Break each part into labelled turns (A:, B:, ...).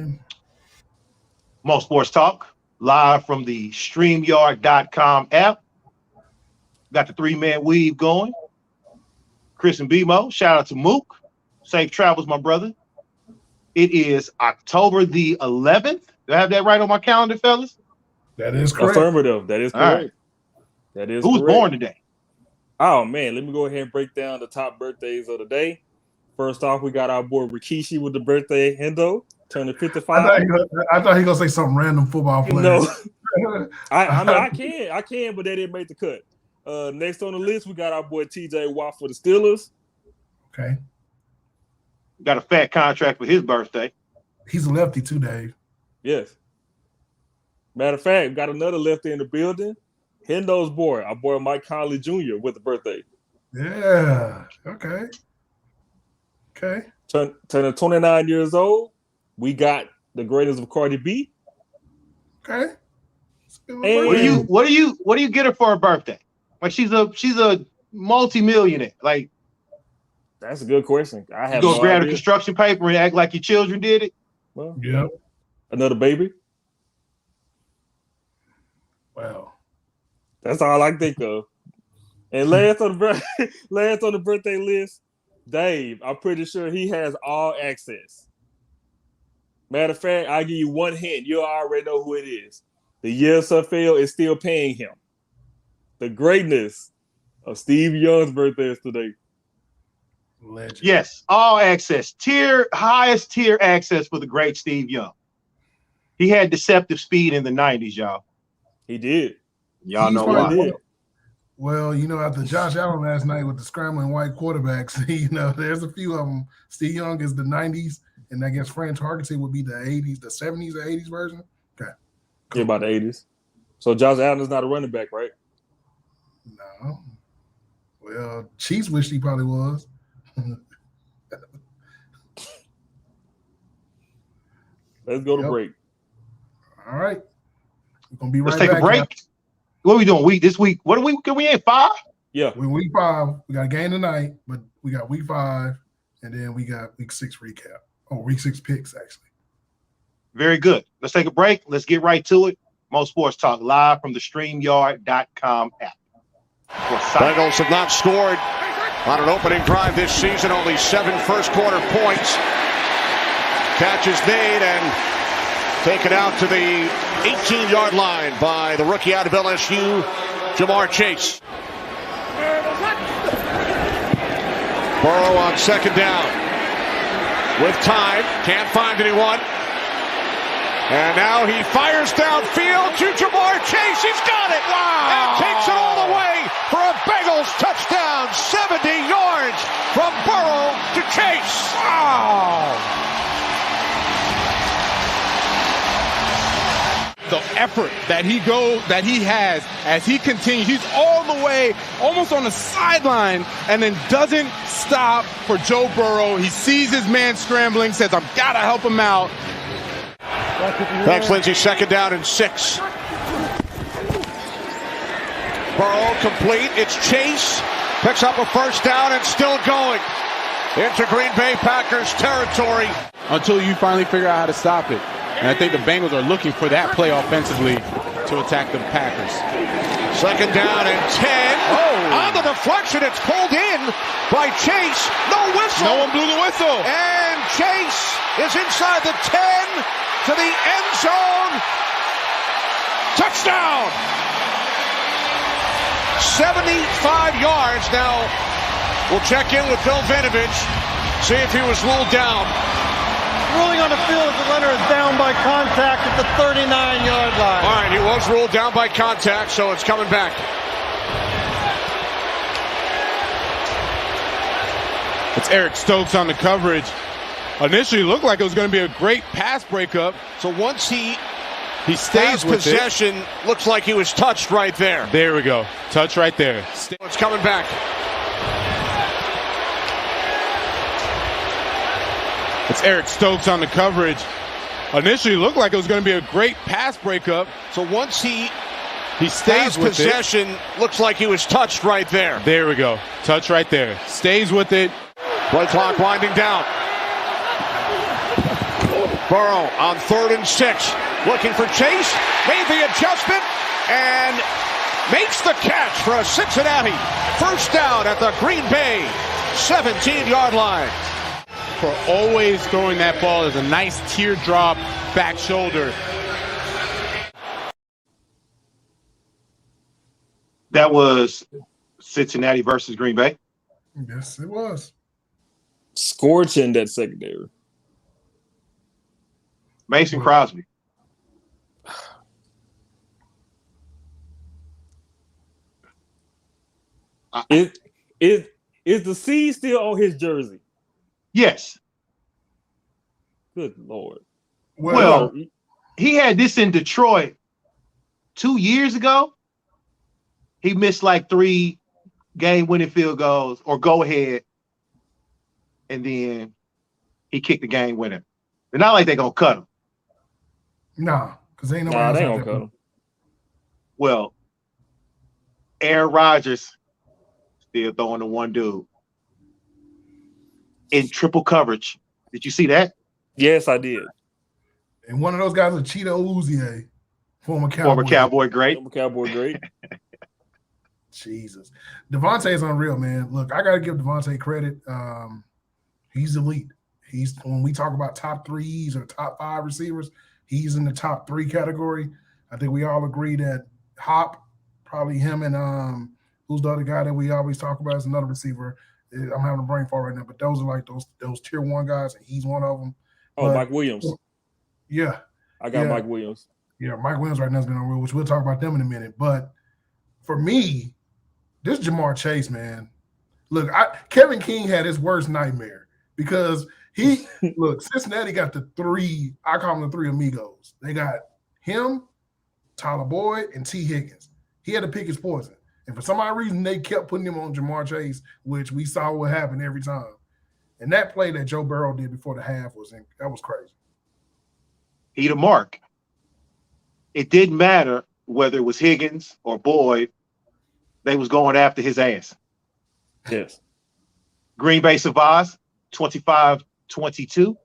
A: man.
B: Mo Sports Talk, live from the StreamYard.com app. Got the three-man weave going. Chris and B-Mo. Shout out to Mook. Safe travels, my brother. It is October the 11th. Do I have that right on my calendar, fellas?
A: That is correct.
C: Affirmative. That is correct.
B: Right.
C: That is
B: Who's
C: correct.
B: born today?
C: Oh, man. Let me go ahead and break down the top birthdays of the day. First off, we got our boy Rikishi with the birthday. Hendo, turning 55.
A: I thought he was going to say some random football player.
C: No. I can, but they didn't make the cut. Next on the list, we got our boy TJ Watt for the Steelers.
A: Okay.
B: Got a fat contract for his birthday.
A: He's a lefty too, Dave.
C: Yes. Matter of fact, we got another lefty in the building. Hendo's boy, our boy Mike Conley Jr. with the birthday.
A: Yeah. Okay.
C: Turning 29 years old. We got the greatest of Cardi B.
A: Okay.
B: And what do you get her for her birthday? Like she's a multi-millionaire. Like
C: that's a good question. I have
B: you go
C: no
B: grab
C: idea.
B: the construction paper and act like your children did it.
C: Well,
A: yeah.
C: Another baby.
A: Wow.
C: That's all I think of. And last on the birthday list, Dave. I'm pretty sure he has all access. Matter of fact, I'll give you one hint. You already know who it is. The USFL is still paying him. The greatness of Steve Young's birthday is today.
A: Legend.
B: Yes, all access. Highest tier access for the great Steve Young. He had deceptive speed in the 90s, y'all.
C: He did.
B: Y'all know why.
A: Well, after Josh Allen last night with the scrambling white quarterbacks, there's a few of them. Steve Young is the 90s, and I guess Fran Tarkenton would be the 80s, the 70s or 80s version. Okay.
C: Cool. Yeah, about the 80s. So Josh Allen is not a running back, right?
A: No. Well, Chiefs wished he probably was.
C: Let's go to break.
A: All right. We're going to be right back.
B: Let's take a break. Now. What are we doing this week? What are we? Can we in 5?
C: Yeah.
A: We're week 5. We got a game tonight, but we got week 5, and then we got week 6 recap. Oh, week 6 picks, actually.
B: Very good. Let's take a break. Let's get right to it. Mo Sports Talk, live from the StreamYard.com app.
D: Bengals have not scored on an opening drive this season. Only 7 first-quarter points. Catch is made and taken out to the 18-yard line by the rookie out of LSU, Ja'Marr Chase. Burrow on second down. With time, can't find anyone. And now he fires downfield to Ja'Marr Chase. He's got it. Wow. And takes it all the way for a Bengals touchdown. 70 yards from Burrow to Chase. Wow.
E: The effort that he has as he continues. He's all the way, almost on the sideline, and then doesn't stop for Joe Burrow. He sees his man scrambling, says, I've got to help him out.
D: Thanks, Lindsey. Second down and 6. Burrow complete. It's Chase. Picks up a first down and still going. Into Green Bay Packers territory.
E: Until you finally figure out how to stop it. And I think the Bengals are looking for that play offensively to attack the Packers.
D: Second down and 10. Oh! On the deflection, it's pulled in by Chase. No whistle.
E: No one blew the whistle.
D: And Chase is inside the 10 to the end zone. Touchdown! 75 yards. Now, we'll check in with Bill Vinovich, see if he was ruled down.
F: Ruling on the field that Leonard is down by contact at the 39-yard line.
D: All right, he was ruled down by contact, so it's coming back.
E: It's Eric Stokes on the coverage. Initially, it looked like it was going to be a great pass breakup.
D: So once he
E: stays with
D: possession, looks like he was touched right there.
E: There we go. Touch right there.
D: It's coming back.
E: It's Eric Stokes on the coverage. Initially, it looked like it was going to be a great pass breakup.
D: So once he
E: stays with
D: possession, looks like he was touched right there.
E: There we go. Touch right there. Stays with it.
D: Play clock winding down. Burrow on 3rd and 6, looking for Chase, made the adjustment, and makes the catch for a Cincinnati first down at the Green Bay 17-yard line.
E: For always throwing that ball as a nice teardrop back shoulder.
B: That was Cincinnati versus Green Bay.
A: Yes, it was.
C: Scorching that secondary.
B: Mason Crosby.
C: Is the C still on his jersey?
B: Yes.
C: Good Lord.
B: Well, he had this in Detroit 2 years ago. He missed like 3 game-winning field goals or go-ahead, and then he kicked the game winner. It's not like they're going to cut him.
A: Nah, because ain't nobody
C: Nah,
A: else
C: they
A: out
C: don't
A: there.
C: cut him.
B: Well, Aaron Rodgers still throwing to one dude in triple coverage. Did you see that?
C: Yes, I did.
A: And one of those guys is Cheetah Uzier, former
B: Cowboy great.
C: Cowboy great.
A: Jesus. Devontae's unreal, man. Look, I gotta give Devontae credit. He's elite. He's when we talk about top 3s or top 5 receivers, he's in the top 3 category. I think we all agree that Hop, probably him and who's the other guy that we always talk about is another receiver. I'm having a brain fart right now, but those are like those tier 1 guys, and he's one of them.
C: Oh,
A: But,
C: Mike Williams.
A: Yeah.
C: I got
A: Yeah.
C: Mike Williams.
A: Yeah, Mike Williams right now has been unreal, which we'll talk about them in a minute. But for me, this Jamar Chase, man. Look, Kevin King had his worst nightmare because Cincinnati got the 3, I call them the 3 amigos. They got him, Tyler Boyd, and T. Higgins. He had to pick his poison. And for some odd reason, they kept putting him on Jamar Chase, which we saw what happened every time. And that play that Joe Burrow did before the half that was crazy.
B: He the mark. It didn't matter whether it was Higgins or Boyd. They was going after his ass.
C: Yes.
B: Green Bay survives 25-22.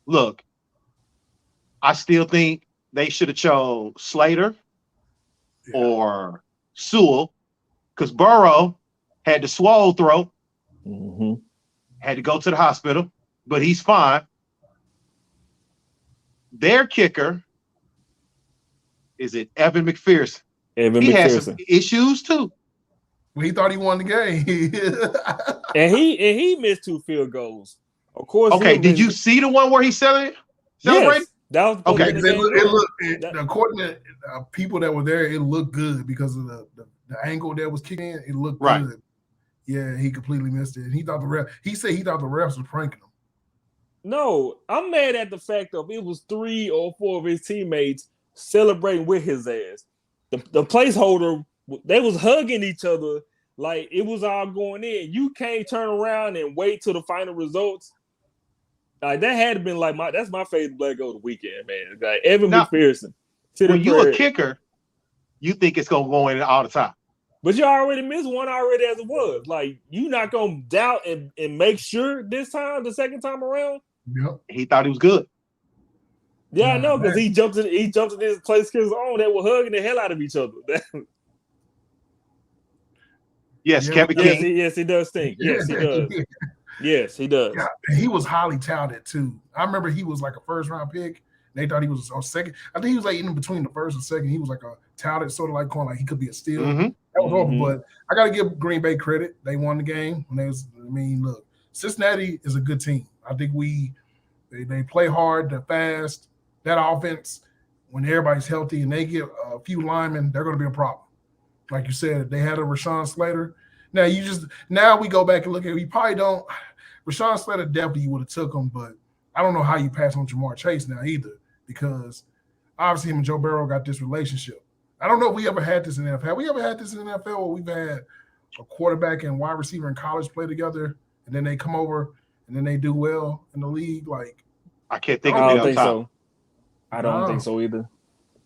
B: Look, I still think they should have chose Slater or Sewell because Burrow had the swole throat, had to go to the hospital, but he's fine. Their kicker is it Evan McPherson. He has some issues too.
A: Well, he thought he won the game.
C: and he missed 2 field goals. Of course.
B: Okay, did you see the one where he celebrated?
C: Yes, that was
B: okay.
A: According to people that were there, it looked good because of the angle that was kicking in. It looked good. Yeah, he completely missed it. And he thought he said he thought the refs were pranking him.
C: No, I'm mad at the fact of it was 3 or 4 of his teammates celebrating with his ass. The placeholder, they was hugging each other like it was all going in. You can't turn around and wait till the final results. Like that had to been like that's my favorite Black of the weekend, man. Like Evan McPherson.
B: When you a kicker, you think it's gonna go in all the time.
C: But you already missed one already as it was. Like you not gonna doubt and make sure this time, the second time around.
A: Yep.
B: He thought he was good.
C: Yeah, I know, because he jumped in his place his own that were hugging the hell out of each other.
B: Yes, Kevin King.
C: Yes, he does think. Yes, he does. Yes, he does.
A: Yeah, and he was highly touted too. I remember he was like a 1st-round pick. They thought he was a second. I think he was like in between the 1st and 2nd. He was like a touted, sort of like calling like he could be a steal. That was horrible, but I got to give Green Bay credit. They won the game when look, Cincinnati is a good team. I think they play hard, they're fast. That offense, when everybody's healthy and they get a few linemen, they're going to be a problem. Like you said, they had a Rashawn Slater. Now we go back and look at it. We probably don't. Rashawn Slater definitely would have took him, but I don't know how you pass on Jamar Chase now either, because obviously him and Joe Burrow got this relationship. I don't know if we ever had this in the NFL. Have we ever had this in the NFL where we've had a quarterback and wide receiver in college play together, and then they come over and then they do well in the league? Like,
B: I can't think
C: I
B: of it.
C: don't think so. I don't think so either.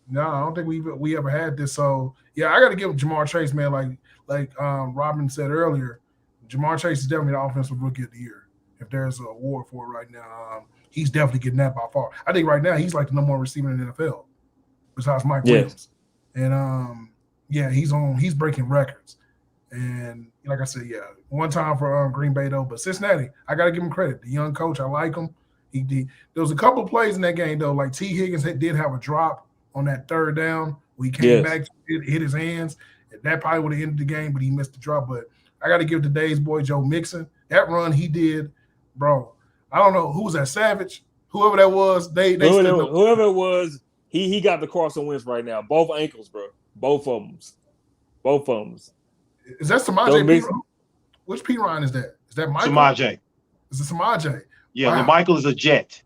A: No, I don't think we ever had this. So yeah, I got to give Jamar Chase, man. Like Robin said earlier, Jamar Chase is definitely the offensive rookie of the year. If there's an award for it right now, he's definitely getting that by far. I think right now he's like the number one receiver in the NFL, besides Mike
C: Yes.
A: Williams. And he's breaking records. And like I said, one time for Green Bay though, but Cincinnati, I got to give him credit. The young coach, I like him. There was a couple of plays in that game though, like T. Higgins did have a drop on that third down. We came back, hit his hands. That probably would have ended the game, but he missed the drop. But I got to give today's boy Joe Mixon that run he did, bro. I don't know who was that, Savage, whoever that was.
C: Whoever it was, he got the Carson Wentz right now. Both ankles, bro. Both of them.
A: Is that Samaje P? Which P Ryan is that? Is that Michael?
B: Samaje.
A: Is it Samaje?
B: Yeah,
A: wow.
B: And Michael is a Jet.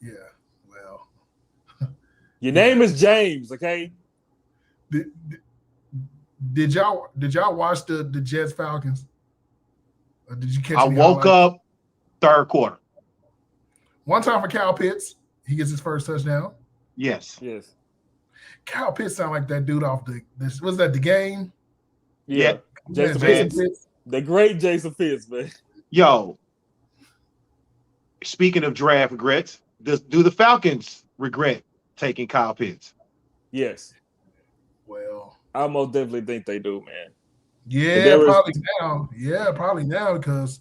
A: Yeah, well.
C: Your name is James, okay?
A: Did y'all watch the Jets Falcons? Or did you catch?
B: I woke up third quarter.
A: One time for Kyle Pitts, he gets his first touchdown.
B: Yes.
A: Kyle Pitts sound like that dude off was that the game?
B: Yeah.
C: Jason
A: Pitts.
C: The great Jason Pitts, man.
B: Yo. Speaking of draft regrets, do the Falcons regret taking Kyle Pitts?
C: Yes.
A: Well,
C: I most definitely think they do, man.
A: Yeah, probably now. Yeah, probably now because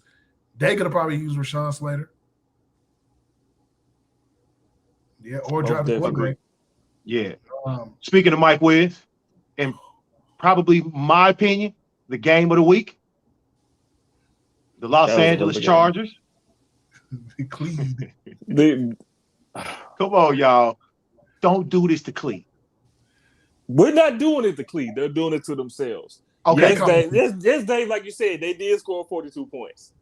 A: they could have probably used Rashawn Slater. Yeah, or drop the quarterback.
B: Yeah. Speaking of Mike Williams, and probably my opinion, the game of the week, the Los Angeles Chargers.
A: Cleveland.
B: Come on, y'all. Don't do this to Cleveland.
C: We're not doing it to Cleveland. They're doing it to themselves.
B: Okay.
C: Yes, Dave, like you said, they did score 42 points.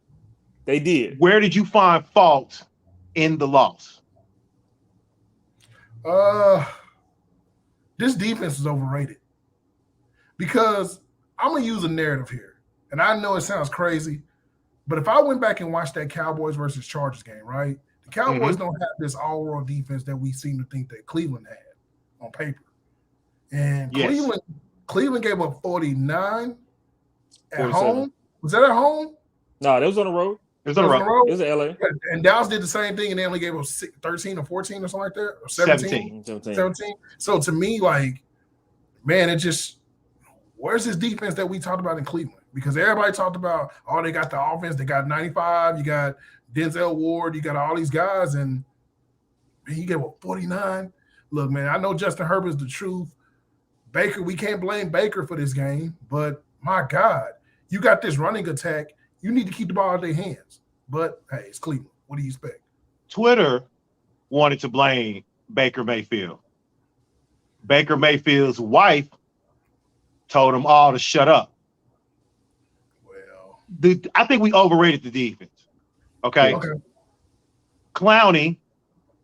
C: They did.
B: Where did you find fault in the loss?
A: This defense is overrated because I'm gonna use a narrative here, and I know it sounds crazy, but if I went back and watched that Cowboys versus Chargers game, right? The Cowboys don't have this all-world defense that we seem to think that Cleveland had on paper, and Cleveland gave up 49 at
C: 47.
A: home. Was that at home?
C: No, that was on the road.
B: It was on the road.
C: It was in LA.
A: And Dallas did the same thing, and they only gave up 13 or 14 or something like that, or 17. 17. So to me, like, man, it just where's this defense that we talked about in Cleveland? Because everybody talked about, oh, they got the offense, they got 95, you got Denzel Ward, you got all these guys, and man, you gave up 49. Look, man, I know Justin Herbert's the truth. Baker, we can't blame Baker for this game, but my God, you got this running attack. You need to keep the ball out of their hands. But, hey, it's Cleveland. What do you expect?
B: Twitter wanted to blame Baker Mayfield. Baker Mayfield's wife told them all to shut up.
A: Well,
B: I think we overrated the defense. Okay. Clowney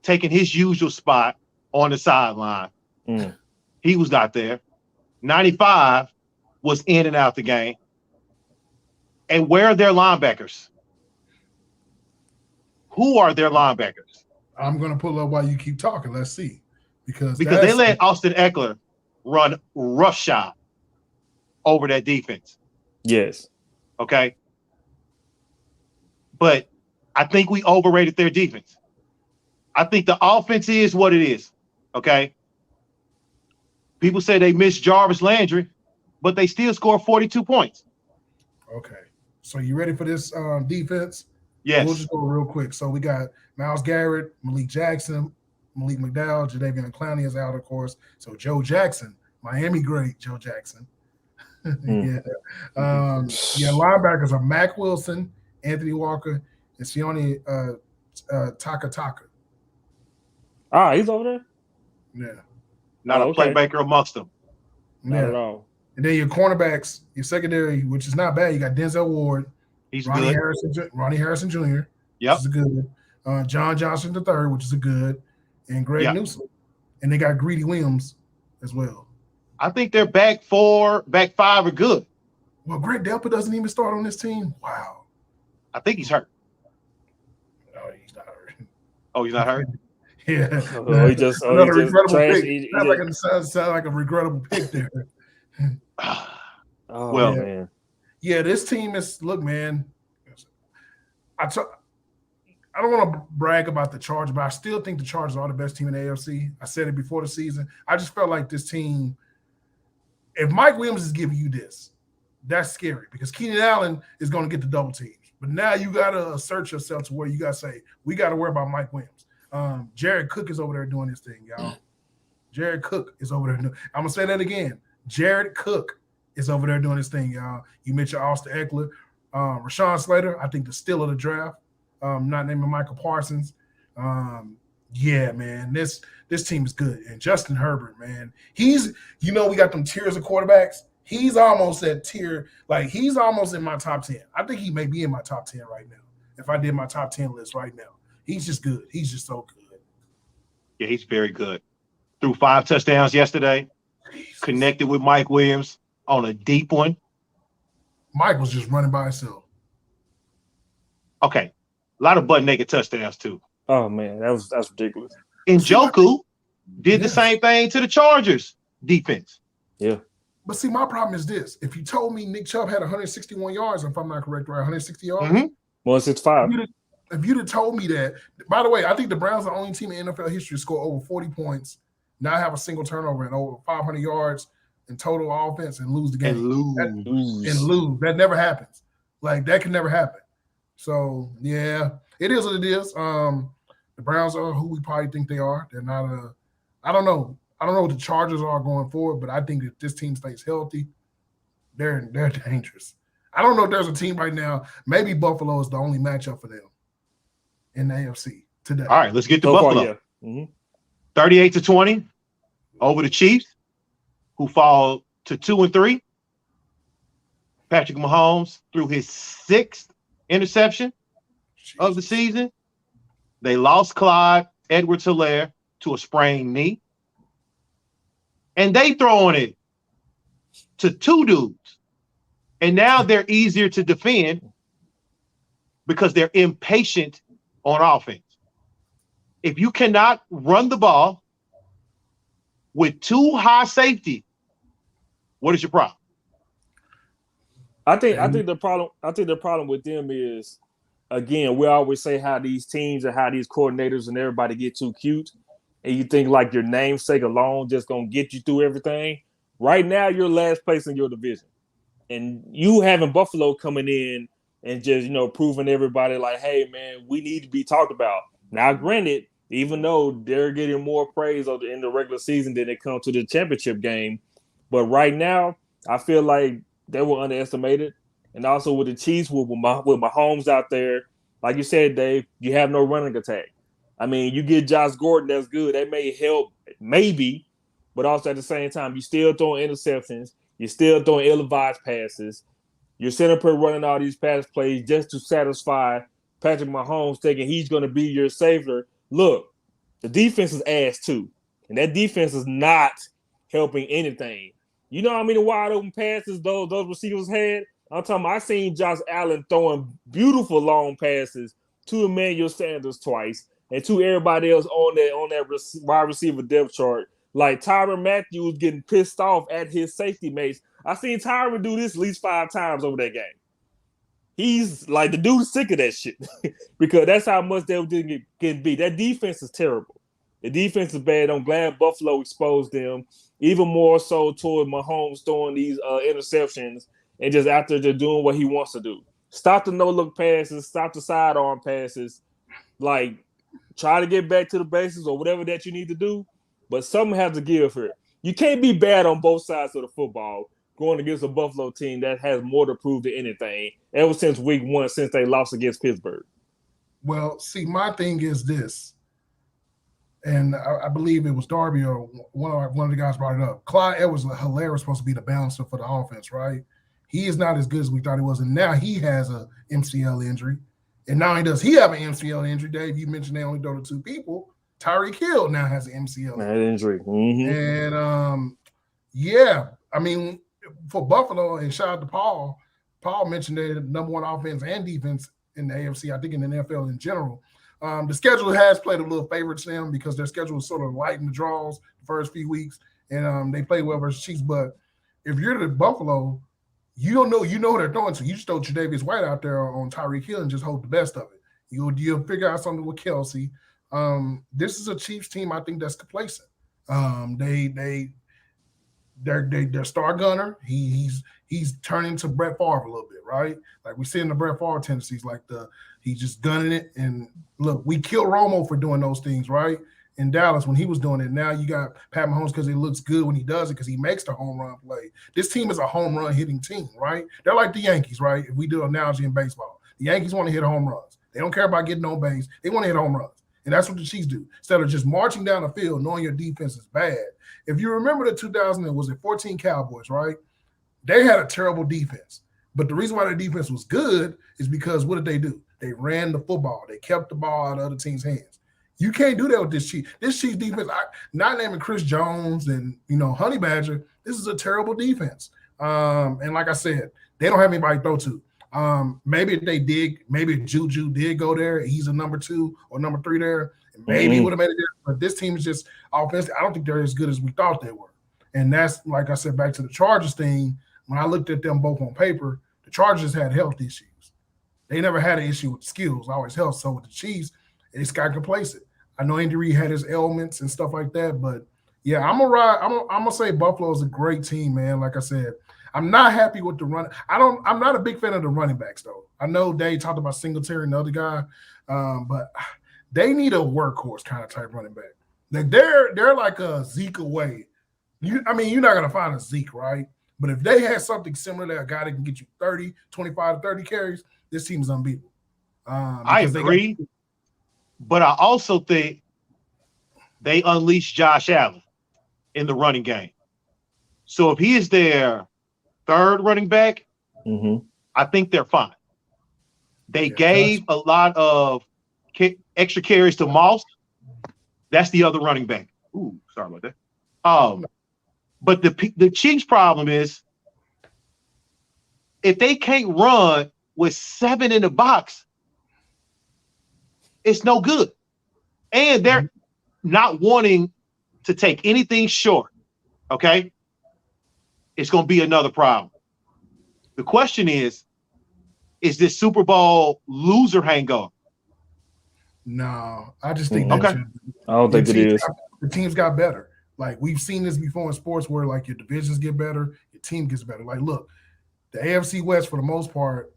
B: taking his usual spot on the sideline. He was not there. 95 was in and out the game. And where are their linebackers? Who are their linebackers?
A: I'm going to pull up while you keep talking. Let's see. Because
B: they let Austin Eckler run roughshod over that defense.
C: Yes.
B: Okay. But I think we overrated their defense. I think the offense is what it is. Okay. People say they missed Jarvis Landry, but they still scored 42 points.
A: Okay. So you ready for this defense?
B: Yes.
A: We'll just go real quick. So we got Myles Garrett, Malik Jackson, Malik McDowell, Jadeveon Clowney is out, of course. So Joe Jackson, Miami great Joe Jackson. Linebackers are Mac Wilson, Anthony Walker, and Sione Takataka.
C: Ah, he's over there?
A: Yeah.
B: Not a playmaker amongst them.
C: Not at all.
A: And then your cornerbacks, your secondary, which is not bad. You got Denzel Ward.
B: He's
A: Ronnie
B: good.
A: Ronnie Harrison Jr.
B: Yep.
A: Which is a good. John Johnson III, which is a good. And Greg Newsome. And they got Greedy Williams as well.
B: I think their back five are good.
A: Well, Greg Delpit doesn't even start on this team. Wow.
B: I think he's hurt.
A: No, he's not hurt.
B: Oh, he's not hurt?
A: Yeah.
C: He just trash.
A: Sounds like a regrettable pick there.
C: Man.
A: Yeah, this team is, look, man, I I don't want to brag about the Chargers, but I still think the Chargers are the best team in the AFC. I said it before the season. I just felt like this team, if Mike Williams is giving you this, that's scary because Keenan Allen is going to get the double teams. But now you got to assert yourself to where you got to say, we got to worry about Mike Williams. Jared Cook is over there doing his thing, y'all. Jared Cook is over there. I'm going to say that again. Jared Cook is over there doing his thing, y'all. You mentioned Austin Eckler. Rashawn Slater, I think the steal of the draft. Not naming Michael Parsons. Yeah, man, this team is good. And Justin Herbert, man, he's, we got them tiers of quarterbacks. He's almost at tier, like he's almost in my top 10. I think he may be in my top 10 right now. If I did my top 10 list right now, he's just good. He's just so good.
B: Yeah, he's very good. Threw 5 touchdowns yesterday. Jesus. Connected with Mike Williams on a deep one.
A: Mike was just running by himself.
B: Okay. A lot of butt naked touchdowns too.
C: Oh man, that's ridiculous.
B: Njoku did the same thing to the Chargers defense.
C: Yeah.
A: But see, my problem is this. If you told me Nick Chubb had 161 yards, if I'm not correct, right, 160 yards?
C: 165.
A: If you'd have told me that, by the way, I think the Browns are the only team in NFL history to score over 40 points, not have a single turnover, and over 500 yards in total offense and lose the game.
B: And lose.
A: That never happens. Like, that can never happen. So, yeah, it is what it is. The Browns are who we probably think they are. They're not I don't know. I don't know what the Chargers are going forward, but I think if this team stays healthy, they're dangerous. I don't know if there's a team right now. Maybe Buffalo is the only matchup for them in the AFC today.
B: All right, let's get to Buffalo.
C: Yeah.
B: 38-20 over the Chiefs, who fall to 2-3. Patrick Mahomes threw his 6th interception of the season. They lost Clyde Edwards-Helaire to a sprained knee. And they throwing it to 2 dudes. And now they're easier to defend because they're impatient on offense. If you cannot run the ball with 2 high safety, what is your problem?
C: I think the problem with them is, again, we always say how these teams and how these coordinators and everybody get too cute. And you think like your namesake alone just gonna get you through everything. Right now, you're last place in your division, and you having Buffalo coming in and just proving everybody like, hey man, we need to be talked about. Now, granted, even though they're getting more praise in the regular season than it comes to the championship game, but right now, I feel like they were underestimated, and also with the Chiefs with Mahomes out there, like you said, Dave, you have no running attack. I mean, you get Josh Gordon, that's good. That may help, maybe, but also at the same time, you're still throwing interceptions. You're still throwing ill-advised passes. You're sitting up here running all these pass plays just to satisfy Patrick Mahomes, thinking he's going to be your savior. Look, the defense is ass too, and that defense is not helping anything. You know how many wide open passes those receivers had? I'm talking about, I seen Josh Allen throwing beautiful long passes to Emmanuel Sanders twice, and to everybody else on that wide receiver depth chart, like Tyrann Mathieu getting pissed off at his safety mates. I seen Tyrann do this at least 5 times over that game. He's like, the dude's sick of that shit because that's how much they can be. That defense is terrible. The defense is bad. I'm glad Buffalo exposed them even more so toward Mahomes throwing these interceptions and just after they're doing what he wants to do. Stop the no-look passes. Stop the sidearm passes. Like, try to get back to the basics or whatever that you need to do, but something has to give here. You can't be bad on both sides of the football going against a Buffalo team that has more to prove than anything ever since week 1, since they lost against Pittsburgh.
A: Well, see, my thing is this, and I believe it was Darby or one of the guys brought it up. Clyde Edwards-Helaire was supposed to be the balancer for the offense, right? He is not as good as we thought he was, and now he has a MCL injury. And not only does he have an MCL injury, Dave, you mentioned they only throw to 2 people. Tyreek Hill now has an MCL
C: injury. Mm-hmm.
A: And, yeah, I mean, for Buffalo, and shout out to Paul mentioned they're the number 1 offense and defense in the AFC, I think in the NFL in general. The schedule has played a little favor to them because their schedule is sort of light in the draws the first few weeks, and they play well versus Chiefs. But if you're the Buffalo, you know who they're throwing to. You just throw Tre'Davious White out there on Tyreek Hill and just hope the best of it. You'll figure out something with Kelsey. This is a Chiefs team, I think, that's complacent. Their star gunner, he's turning to Brett Favre a little bit, right? Like we see in the Brett Favre tendencies, like he's just gunning it. And look, we kill Romo for doing those things, right? In Dallas when he was doing it. Now you got Pat Mahomes because he looks good when he does it because he makes the home run play. This team is a home run hitting team, right? They're like the Yankees, right? If we do an analogy in baseball, the Yankees want to hit home runs. They don't care about getting on base. They want to hit home runs. And that's what the Chiefs do. Instead of just marching down the field knowing your defense is bad. If you remember the 2014 Cowboys, right? They had a terrible defense. But the reason why their defense was good is because what did they do? They ran the football. They kept the ball out of other teams' hands. You can't do that with this Chiefs. This Chiefs defense, not naming Chris Jones and Honey Badger, this is a terrible defense. And like I said, they don't have anybody to throw to. Maybe Juju did go there. He's a number 2 or number 3 there. And maybe he would have made it there. But this team is just offensive. I don't think they're as good as we thought they were. And that's, like I said, back to the Chargers thing. When I looked at them both on paper, the Chargers had health issues. They never had an issue with skills, always health. So with the Chiefs, it's got complacent. I know Andy Reid had his ailments and stuff like that, but yeah, I'm gonna say Buffalo is a great team, man. Like I said, I'm not happy with the run. I'm not a big fan of the running backs though. I know Dave talked about Singletary and the other guy, but they need a workhorse kind of type running back. Like they're like a Zeke away. You're not gonna find a Zeke, right? But if they had something similar to a guy that can get you 25 to 30 carries, this team is unbeatable.
B: I agree. But I also think they unleashed Josh Allen in the running game. So if he is their third running back, I think they're fine. They gave a lot of extra carries to Moss. That's the other running back. Ooh, sorry about that. But the Chiefs' problem is if they can't run with 7 in the box, it's no good. And they're not wanting to take anything short. Okay? It's going to be another problem. The question is this Super Bowl loser hangover?
A: No, I just think
C: I don't think it is.
A: The teams got better. Like we've seen this before in sports where like your divisions get better, your team gets better. Like look, the AFC West for the most part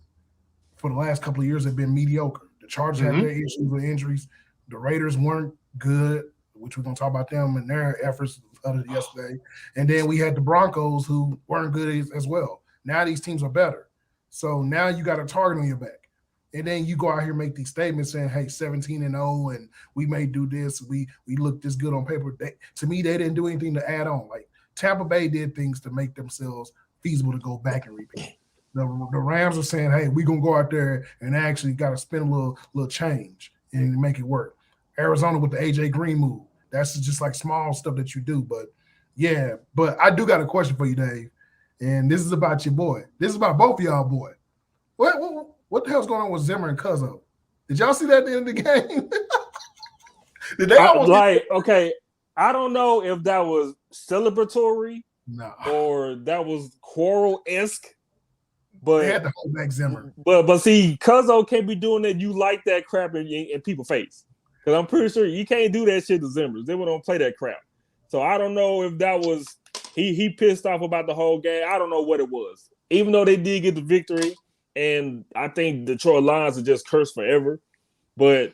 A: for the last couple of years have been mediocre. The Chargers had their issues with injuries. The Raiders weren't good, which we're going to talk about them and their efforts yesterday. And then we had the Broncos who weren't good as well. Now these teams are better. So now you got a target on your back. And then you go out here and make these statements saying, hey, 17-0, and we may do this. We look this good on paper. To me, they didn't do anything to add on. Like Tampa Bay did things to make themselves feasible to go back and repeat. The Rams are saying, hey, we're going to go out there and actually got to spend a little change and make it work. Arizona with the A.J. Green move. That's just like small stuff that you do. But, yeah, but I do got a question for you, Dave. And this is about your boy. This is about both of y'all, boy. What the hell's going on with Zimmer and Cuzzo? Did y'all see that at the end of the game? Did they
C: okay, I don't know if that was celebratory or that was quarrel-esque. But
A: they had to hold back Zimmer.
C: But see, Cuzzo can't be doing that. You like that crap in people's face. Because I'm pretty sure you can't do that shit to Zimmer. Zimmer don't play that crap. So I don't know if that was he pissed off about the whole game. I don't know what it was. Even though they did get the victory, and I think Detroit Lions are just cursed forever. But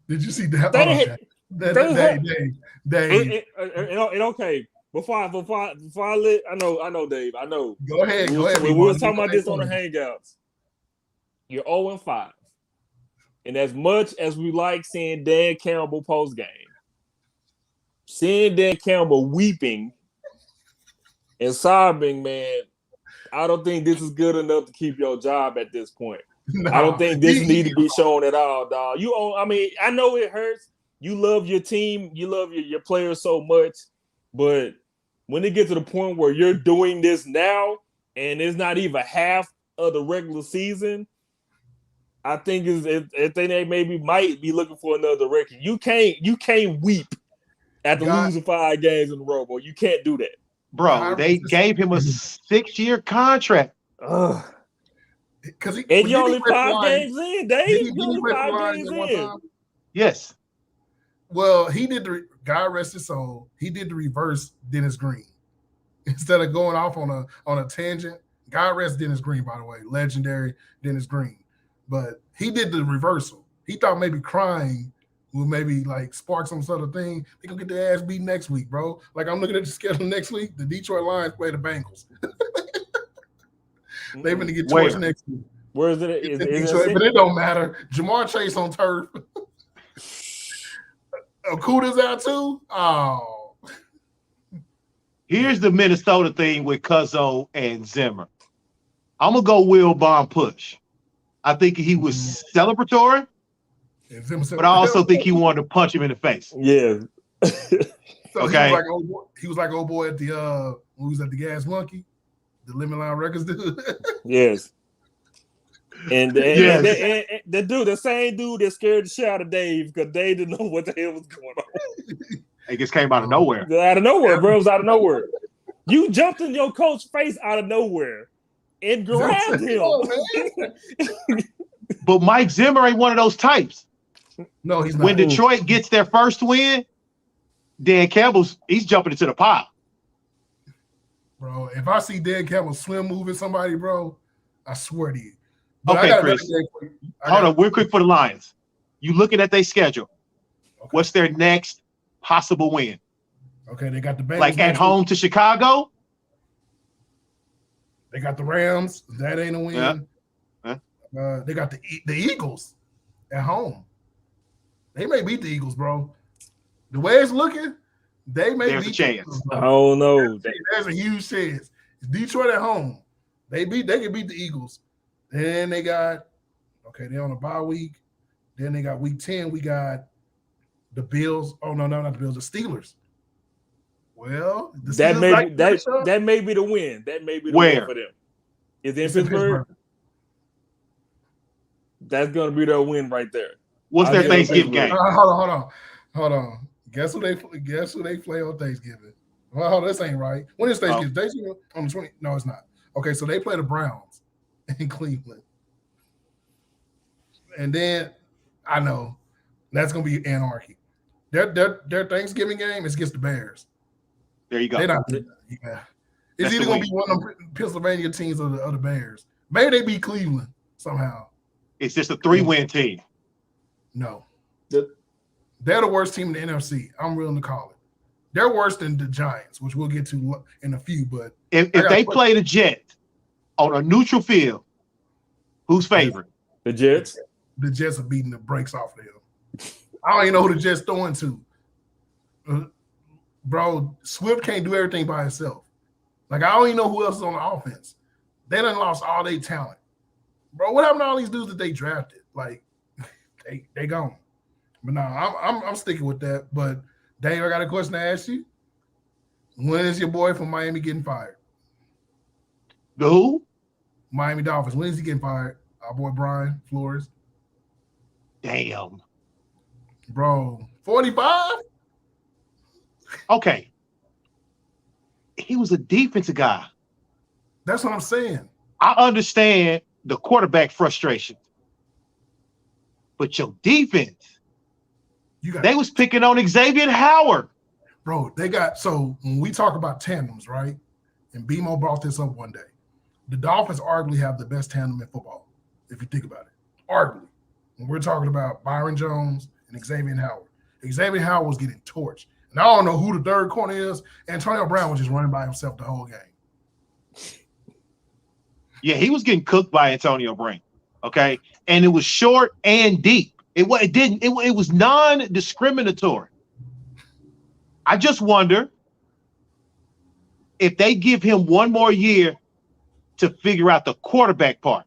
A: did you see that?
C: Okay. Before I let I know Dave. I know.
A: Go ahead.
C: We were talking about this on the Hangouts. You're 0-5. And as much as we like seeing Dan Campbell post game, seeing Dan Campbell weeping and sobbing, man, I don't think this is good enough to keep your job at this point. No, I don't think this needs to be shown at all, dog. I know it hurts. You love your team, you love your players so much, but when it gets to the point where you're doing this now and it's not even half of the regular season, I think they maybe might be looking for another direction. You can't weep after losing 5 games in a row, bro. You can't do that.
B: Bro, they gave him a 6-year contract.
A: because he
C: And you only
A: break the
C: 5
A: line?
C: games in,
A: Did
C: Dave.
A: he
C: You only
A: break the
C: 5
A: line
C: games
A: at one
C: in.
A: time?
B: Yes.
A: Well, he did the God rest his soul. He did the reverse Dennis Green. Instead of going off on a tangent, God rest Dennis Green, by the way, legendary Dennis Green. But he did the reversal. He thought maybe crying will maybe like spark some sort of thing. They gonna get their ass beat next week, bro. Like I'm looking at the schedule next week. The Detroit Lions play the Bengals. They're gonna get torched next week.
C: Where is it?
A: It's
C: Is
A: in
C: it
A: Detroit, but it don't matter. Jamar Chase on turf. Okuda's out too. Oh,
B: Here's the Minnesota thing with Cuzzo and Zimmer. I'm gonna go Will Bond push. I think he was celebratory, but I also think he wanted to punch him in the face.
C: Yeah.
A: So
B: Okay.
A: He was like old boy at the when he was at the Gas Monkey, the Lemon Line Records dude.
C: Yes. And
B: Yes.
C: the dude, the same dude that scared the shit out of Dave because Dave didn't know what the hell was going on.
B: It just came out of nowhere.
C: Out of nowhere, bro. It was out of nowhere. You jumped in your coach's face out of nowhere and grabbed him.
B: But Mike Zimmer ain't one of those types.
A: No, he's not.
B: When Detroit gets their first win, Dan Campbell's he's jumping into the pile.
A: Bro, if I see Dan Campbell swim moving somebody, bro, I swear to you. But
B: Okay, Chris. Hold on, real quick for the Lions. You looking at their schedule.
A: Okay.
B: What's their next possible win?
A: Okay, they got the Bengals
B: Like at
A: next
B: home
A: week.
B: to Chicago?
A: They got the Rams. That ain't a win.
B: Yeah.
A: They got the Eagles at home. They may beat the Eagles, bro. The way it's looking, they may
B: There's a
A: beat
B: chance.
A: the Eagles,
C: I
A: bro.
C: don't know.
A: There's a huge chance. It's Detroit at home. They can beat the Eagles. Then they got they're on a bye week. Then they got week 10. We got the Bills. Oh no, not the Bills, the Steelers. Well, the
C: That
A: Steelers
C: may
A: like
C: be,
A: the matchup.
C: that may be the win. That may be the
B: Where?
C: win for them. Is it in
A: It's in
C: Pittsburgh? That's gonna be their win right there.
B: What's their
C: Yeah,
B: Thanksgiving
C: Pittsburgh.
B: game?
A: Hold on. Guess who they play on Thanksgiving? Well, this ain't right. When is Thanksgiving? Thanksgiving on the 20th? No, it's not. Okay, so they play the Browns in Cleveland. And then I know that's gonna be anarchy. Their Thanksgiving game is against the Bears.
B: There you go.
A: They're not yeah. It's
B: That's
A: either
B: the
A: gonna
B: week.
A: be one of them Pennsylvania teams or the Bears. Maybe they beat Cleveland somehow.
B: It's just a 3-win team.
A: No.
C: The-
A: They're the worst team in the NFC. I'm willing to call it. They're worse than the Giants, which we'll get to in a few. But
B: If
A: got
B: they
A: a question.
B: play the Jets on a neutral field, who's favored?
C: The Jets.
A: the Jets are beating the brakes off of them. I don't even know who the Jets throwing to. Bro, Swift can't do everything by himself. Like, I don't even know who else is on the offense. They done lost all their talent. Bro, what happened to all these dudes that they drafted? Like, they gone. But no, I'm sticking with that. But Dave, I got a question to ask you. When is your boy from Miami getting fired?
B: The who?
A: Miami Dolphins. When is he getting fired? Our boy Brian Flores.
B: Damn.
A: Bro, 45?
B: Okay. He was a defensive guy.
A: That's what I'm saying.
B: I understand the quarterback frustration. But your defense, they was picking on Xavier Howard.
A: Bro, they got, so when we talk about tandems, right? And BMO brought this up one day. The Dolphins arguably have the best tandem in football, if you think about it. Arguably. When we're talking about Byron Jones and Xavier Howard. Xavier Howard was getting torched. And I don't know who the third corner is. Antonio Brown was just running by himself the whole game.
B: Yeah, he was getting cooked by Antonio Brown. Okay. And it was short and deep. It was non-discriminatory. I just wonder if they give him one more year to figure out the quarterback part.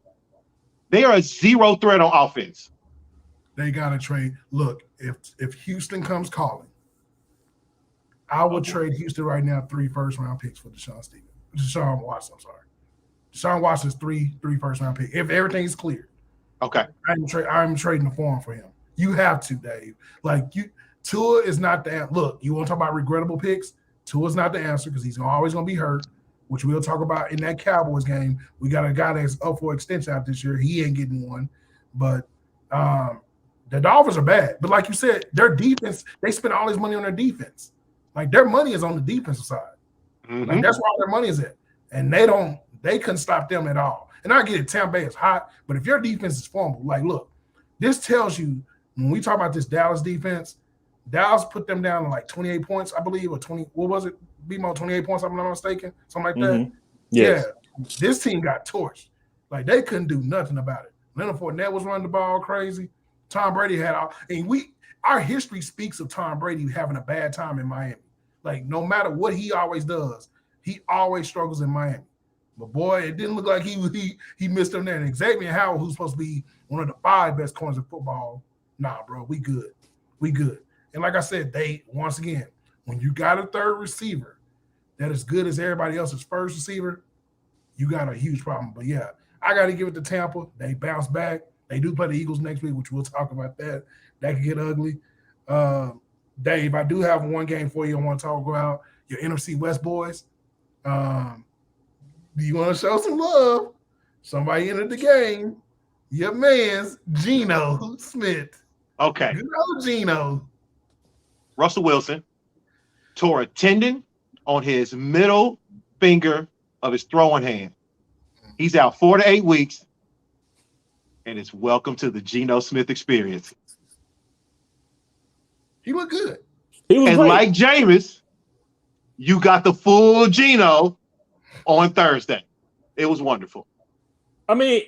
B: They are a zero threat on offense.
A: They got to trade. Look, if Houston comes calling, I would trade Houston right now 3 first-round picks for Deshaun Watson, I'm sorry. Deshaun Watson's 3 first-round picks. If everything's clear.
B: Okay.
A: I'm trading the form for him. You have to, Dave. Tua is not the answer. Look, you want to talk about regrettable picks? Tua's not the answer because he's always going to be hurt. which we'll talk about in that Cowboys game. We got a guy that's up for extension out this year. He ain't getting one. But the Dolphins are bad. But like you said, their defense, they spend all this money on their defense. Like their money is on the defensive side.
B: Mhm.
A: Like that's where all their money is at. And they couldn't stop them at all. And I get it, Tampa Bay is hot, but if your defense is formidable, like look, this tells you when we talk about this Dallas defense, Dallas put them down to like 28 points, I believe, or 20. What was it? BMO 28 points, if I'm not mistaken, something like that.
C: Mhm. Yes.
A: Yeah, this team got torched. Like they couldn't do nothing about it. Leonard Fournette was running the ball crazy. Tom Brady had all, and our history speaks of Tom Brady having a bad time in Miami. Like no matter what he always does, he always struggles in Miami. But boy, it didn't look like he missed them there. And Xavier Howard, who's supposed to be one of the 5 best corners in football, nah, bro, we good. We good. And like I said, once again, when you got a third receiver that is good as everybody else's first receiver, you got a huge problem. But yeah, I got to give it to Tampa. They bounce back. They do play the Eagles next week, which we'll talk about that. That could get ugly. Dave, I do have one game for you I want to talk about. Your NFC West boys. Do you want to show some love? Somebody entered the game. Your man's Geno Smith.
B: Okay.
A: Good old Geno.
B: Russell Wilson tore a tendon on his middle finger of his throwing hand. He's out 4 to 8 weeks, and it's welcome to the Geno Smith experience.
A: He looked good.
C: He was
B: And
C: great.
B: like Jameis, you got the full Geno on Thursday. It was wonderful.
C: I mean,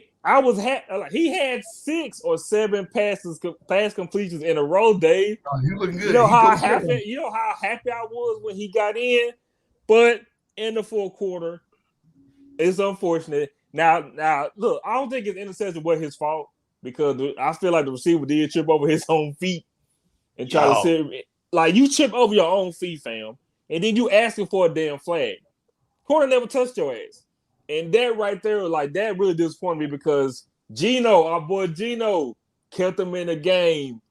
C: he had 6 or 7 pass completions in a row, Dave.
A: Oh, he looking good.
C: You know how
A: He looked good.
C: happy I was when he got in, but in the fourth quarter, it's unfortunate. Now, look, I don't think his interception was his fault because I feel like the receiver did trip over his own feet and try to sit. Like you trip over your own feet, fam, and then you asking for a damn flag. Corner never touched your ass, and that right there, like that, really disappointed me because Geno, our boy Geno, kept him in the game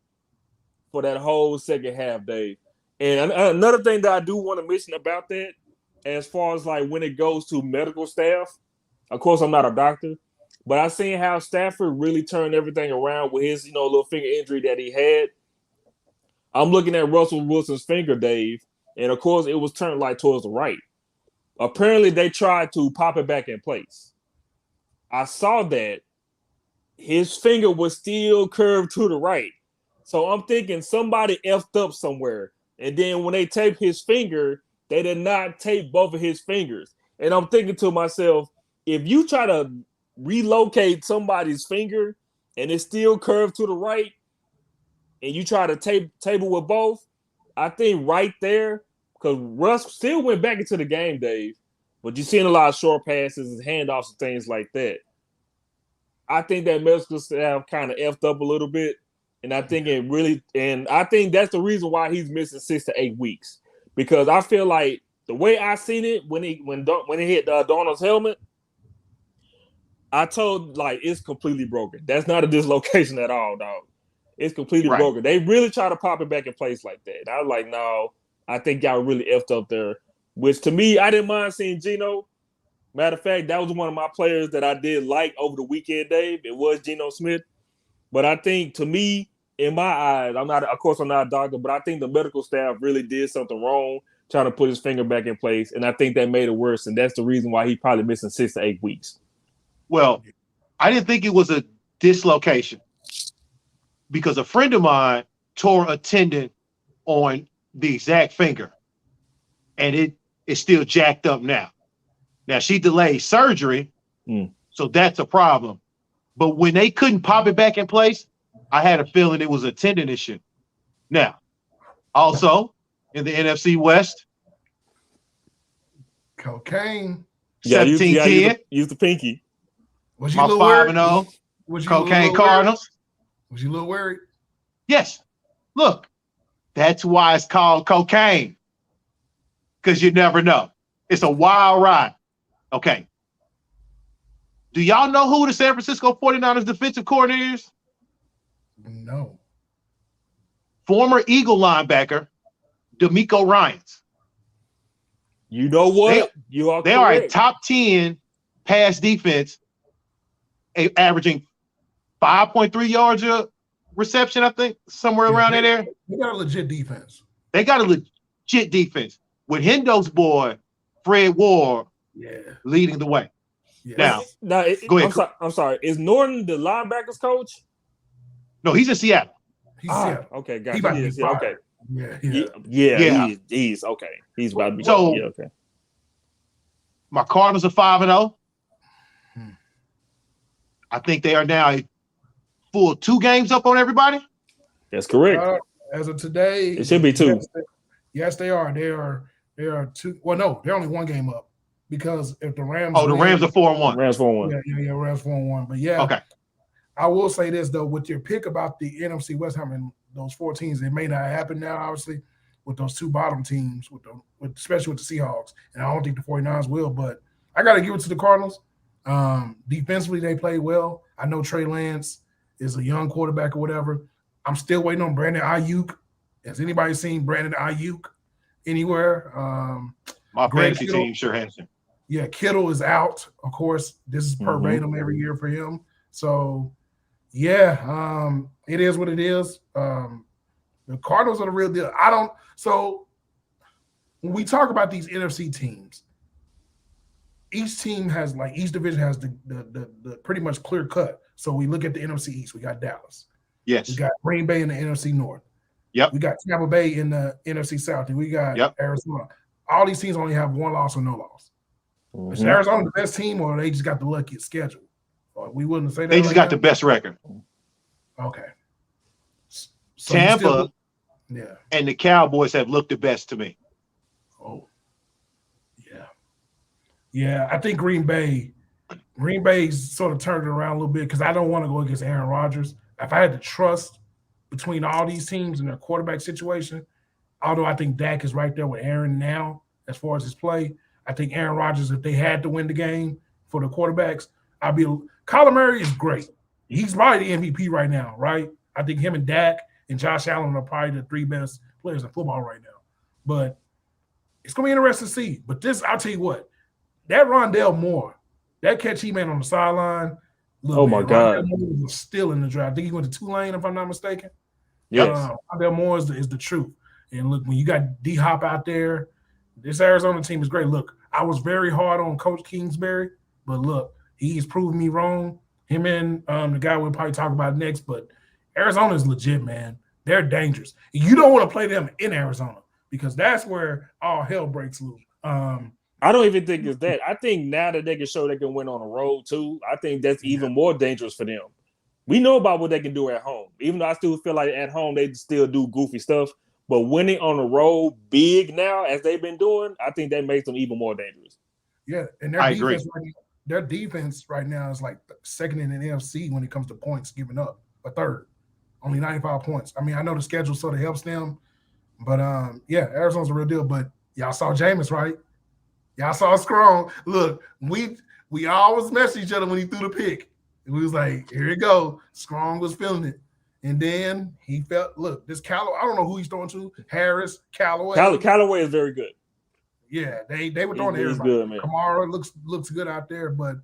C: for that whole second half, Dave. And another thing that I do want to mention about that, as far as like when it goes to medical staff, of course I'm not a doctor, but I seen how Stafford really turned everything around with his, little finger injury that he had. I'm looking at Russell Wilson's finger, Dave, and of course it was turned like towards the right. Apparently they tried to pop it back in place. I saw that his finger was still curved to the right. So I'm thinking somebody effed up somewhere. And then when they taped his finger, they did not tape both of his fingers. And I'm thinking to myself, if you try to relocate somebody's finger and it's still curved to the right, and you try to table with both, I think right there, because Russ still went back into the game, Dave, but you're seeing a lot of short passes and handoffs and things like that. I think that medical staff kind of effed up a little bit, and I think I think that's the reason why he's missing 6 to 8 weeks, because I feel like the way I seen it when he hit Darnold's helmet, I told like it's completely broken. That's not a dislocation at all, dog. It's completely broken. They really try to pop it back in place like that. And I was like, no, I think y'all really effed up there. Which to me, I didn't mind seeing Geno. Matter of fact, that was one of my players that I did like over the weekend, Dave. It was Geno Smith. But I think to me, in my eyes, I'm not a doctor, but I think the medical staff really did something wrong trying to put his finger back in place. And I think that made it worse. And that's the reason why he's probably missing 6 to 8 weeks.
B: Well, I didn't think it was a dislocation because a friend of mine tore a tendon on the exact finger, and it is still jacked up now. Now, she delayed surgery, so that's a problem. But when they couldn't pop it back in place, I had a feeling it was a tendon issue. Now, also in the NFC West,
A: Cocaine.
B: 17-10.
C: Use the pinky.
A: Was you
B: My
A: a little worried?
B: 5-0.
A: Was you a
B: Cocaine
A: little
B: Cardinals.
A: worried? Was you a little worried?
B: Yes. Look, that's why it's called cocaine. Because you never know. It's a wild ride. Okay. Do y'all know who the San Francisco 49ers defensive coordinator is?
A: No.
B: Former Eagle linebacker, DeMeco Ryans.
C: You know what? You are
B: They are a
C: correct.
B: top 10 pass defense, averaging 5.3 yards a reception, I think, somewhere around in there.
A: They got a legit defense.
B: They got a legit defense with Hendo's boy, Fred Ward, leading the way.
A: Yeah.
B: Now, go ahead.
C: I'm sorry. Is Norton the linebackers coach?
B: No, he's in Seattle.
A: He's
C: Okay, got
A: He about to
C: you.
A: be
C: Yeah, okay.
A: fired.
C: Yeah. He's okay. He's about to be okay.
B: My Cardinals are 5-0. I think they are now a full 2 games up on everybody.
C: That's correct.
A: As of today,
C: It should be 2.
A: Yes, they are. They are 2. Well, no, they're only 1 game up because if the Rams.
B: The Rams are 4-1.
C: Rams 4-1.
A: Yeah, Rams 4-1. But yeah,
B: okay.
A: I will say this though, with your pick about the NFC West having those 4 teams, it may not happen now, obviously, with those 2 bottom teams, especially with the Seahawks, and I don't think the 49ers will. But I got to give it to the Cardinals. Defensively, they play well. I know Trey Lance is a young quarterback or whatever. I'm still waiting on Brandon Ayuk. Has anybody seen Brandon Ayuk anywhere?
B: My
A: Greg
B: fantasy
A: Kittle.
B: team sure hasn't.
A: Yeah, Kittle is out. Of course, this is verbatim every year for him. So, yeah, it is what it is. The Cardinals are the real deal. So when we talk about these NFC teams, each team has each division has the pretty much clear cut. So we look at the NFC East. We got Dallas.
B: Yes.
A: We got Green Bay in the NFC North.
B: Yep.
A: We got Tampa Bay in the NFC South. And we got Arizona. All these teams only have 1 loss or no loss. Is Arizona the best team, or they just got the luckiest schedule? Or we wouldn't say that.
B: They just got the best record.
A: Okay. So
B: Tampa and the Cowboys have looked the best to me.
A: Oh, yeah. Yeah, I think Green Bay's sort of turned it around a little bit because I don't want to go against Aaron Rodgers. If I had to trust between all these teams and their quarterback situation, although I think Dak is right there with Aaron now as far as his play, I think Aaron Rodgers, if they had to win the game for the quarterbacks, Kyler Murray is great. He's probably the MVP right now, right? I think him and Dak and Josh Allen are probably the 3 best players in football right now. But it's going to be interesting to see. But I'll tell you what, that Rondale Moore, that catch he made on the sideline,
C: my God.
A: Rondale Moore was still in the draft. I think he went to Tulane, if I'm not mistaken.
C: Yes.
A: Rondale Moore is the truth. And look, when you got D-Hop out there, this Arizona team is great. Look, I was very hard on Coach Kingsbury, but look, he's proven me wrong. Him and the guy we'll probably talk about next, but Arizona is legit, man. They're dangerous. You don't want to play them in Arizona because that's where all hell breaks loose.
C: I don't even think it's that. I think now that they can show they can win on the road too, I think that's even more dangerous for them. We know about what they can do at home, even though I still feel like at home they still do goofy stuff. But winning on the road big now, as they've been doing, I think that makes them even more dangerous.
A: Yeah, and their defense right now is like second in the NFC when it comes to points given up, a third, only 95 points. I mean, I know the schedule sort of helps them, but Arizona's a real deal. But y'all saw Jameis, right? Y'all saw Strong. Look, we always messed each other when he threw the pick. And we was like, here it go. Strong was feeling it. And then he felt, look, this Callaway, I don't know who he's throwing to. Harris, Callaway.
C: Callaway is very good.
A: Yeah, they were throwing to everybody.
C: Good, man.
A: Kamara looks good out there. But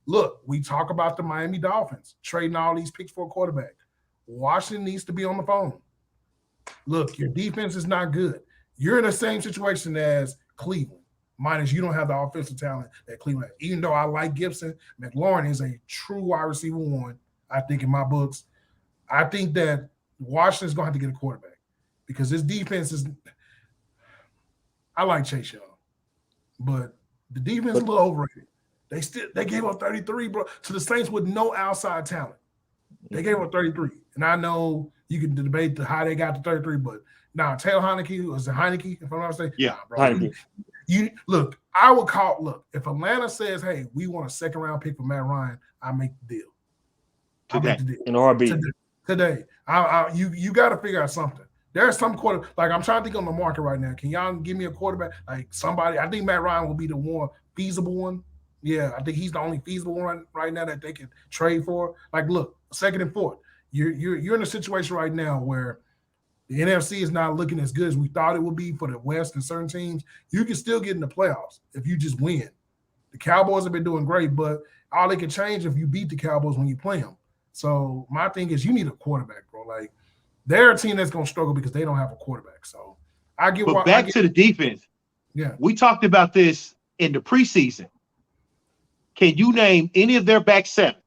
A: look, we talk about the Miami Dolphins trading all these picks for a quarterback. Washington needs to be on the phone. Look, your defense is not good. You're in the same situation as Cleveland, minus you don't have the offensive talent that Cleveland has. Even though I like Gibson, McLaurin is a true wide receiver 1, I think, in my books. I think that Washington's going to have to get a quarterback because this defense is – I like Chase Young, but the defense is a little overrated. They gave up 33, bro, to the Saints with no outside talent. They gave up 33. And I know you can debate how they got to 33, but now Taylor Heineke, was it Heineke, if I'm not mistaken?
B: Yeah,
A: bro.
C: Heineke.
A: If Atlanta says, hey, we want a second-round pick for Matt Ryan, I make the deal.
C: In RB.
A: Today. You got to figure out something. There's some quarter, like I'm trying to think on the market right now. Can y'all give me a quarterback? Like somebody, I think Matt Ryan will be the one feasible one. Yeah, I think he's the only feasible one right now that they can trade for. Like, look, second and fourth. You're in a situation right now where The NFC is not looking as good as we thought it would be for the West and certain teams. You can still get in the playoffs if you just win. The Cowboys have been doing great, but all they can change if you beat the Cowboys when you play them. So my thing is you need a quarterback, bro. Like, they're a team that's going to struggle because they don't have a quarterback. So I get
B: But back to the defense.
A: Yeah.
B: We talked about this in the preseason. Can you name any of their back seven?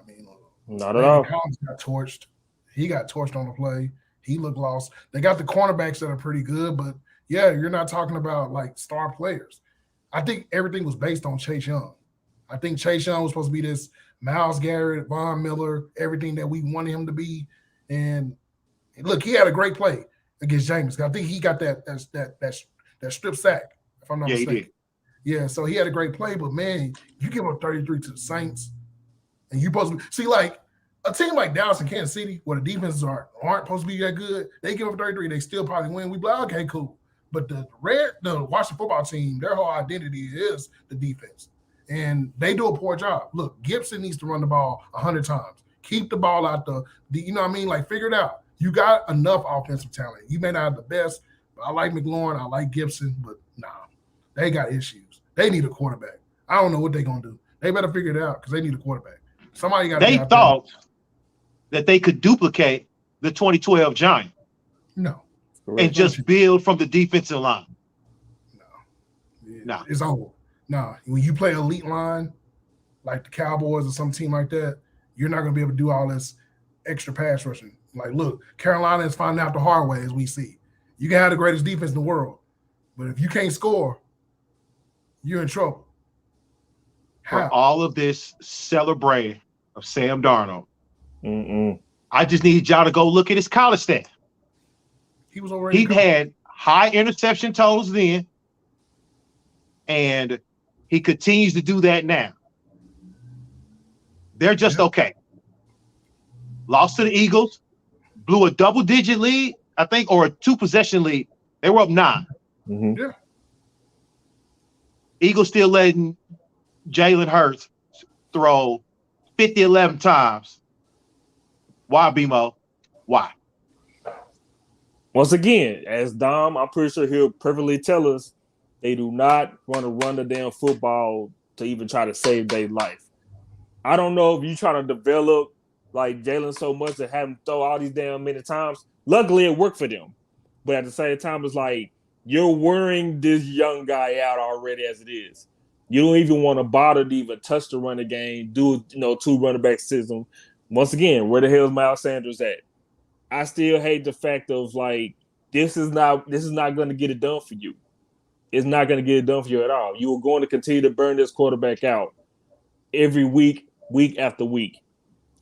A: I mean,
C: Not at all.
A: Collins got torched. He got torched on the play. He looked lost. They got the cornerbacks that are pretty good, but yeah, you're not talking about like star players. I think everything was based on Chase Young. I think Chase Young was supposed to be this Myles Garrett, Von Miller, everything that we wanted him to be. And look, he had a great play against Jameis. I think he got that strip sack, if I'm not mistaken.
B: He did.
A: Yeah, so he had a great play, but man, you give up 33 to the Saints, and you supposed to see like a team like Dallas and Kansas City, where the defenses aren't supposed to be that good. They give up 33, they still probably win. We be like, okay, cool. But the Washington football team, their whole identity is the defense, and they do a poor job. Look, Gibson needs to run the ball 100 times. Keep the ball out the you know what I mean? Like, figure it out. You got enough offensive talent. You may not have the best, but I like McLaurin, I like Gibson, but nah, they got issues. They need a quarterback. I don't know what they're gonna do. They better figure it out because they need a quarterback. Somebody got.
B: They thought that they could duplicate the 2012 Giants.
A: No.
B: And just build from the defensive line.
A: No. It's over. No. When you play elite line, like the Cowboys or some team like that, you're not gonna be able to do all this extra pass rushing. Like, look, Carolina is finding out the hard way, as we see. You can have the greatest defense in the world, but if you can't score, you're in trouble.
B: For all of this celebration of Sam Darnold, I just need y'all to go look at his college stats.
A: He was already.
B: He had high interception totals then, and he continues to do that now. They're just okay. Lost to the Eagles, blew a double-digit lead, I think, or a 2-possession lead. They were up 9.
A: Yeah.
B: Eagles still letting Jalen Hurts throw 11 times. Why, BMO? Why?
C: Once again, as Dom, I'm pretty sure he'll perfectly tell us they do not want to run the damn football to even try to save their life. I don't know if you try to develop like Jalen so much to have him throw all these damn many times. Luckily, it worked for them. But at the same time, it's like you're wearing this young guy out already as it is. You don't even want to bother to even touch the running game, do 2 running back system. Once again, where the hell is Miles Sanders at? I still hate the fact of like this is not going to get it done for you. It's not going to get it done for you at all. You are going to continue to burn this quarterback out every week after week,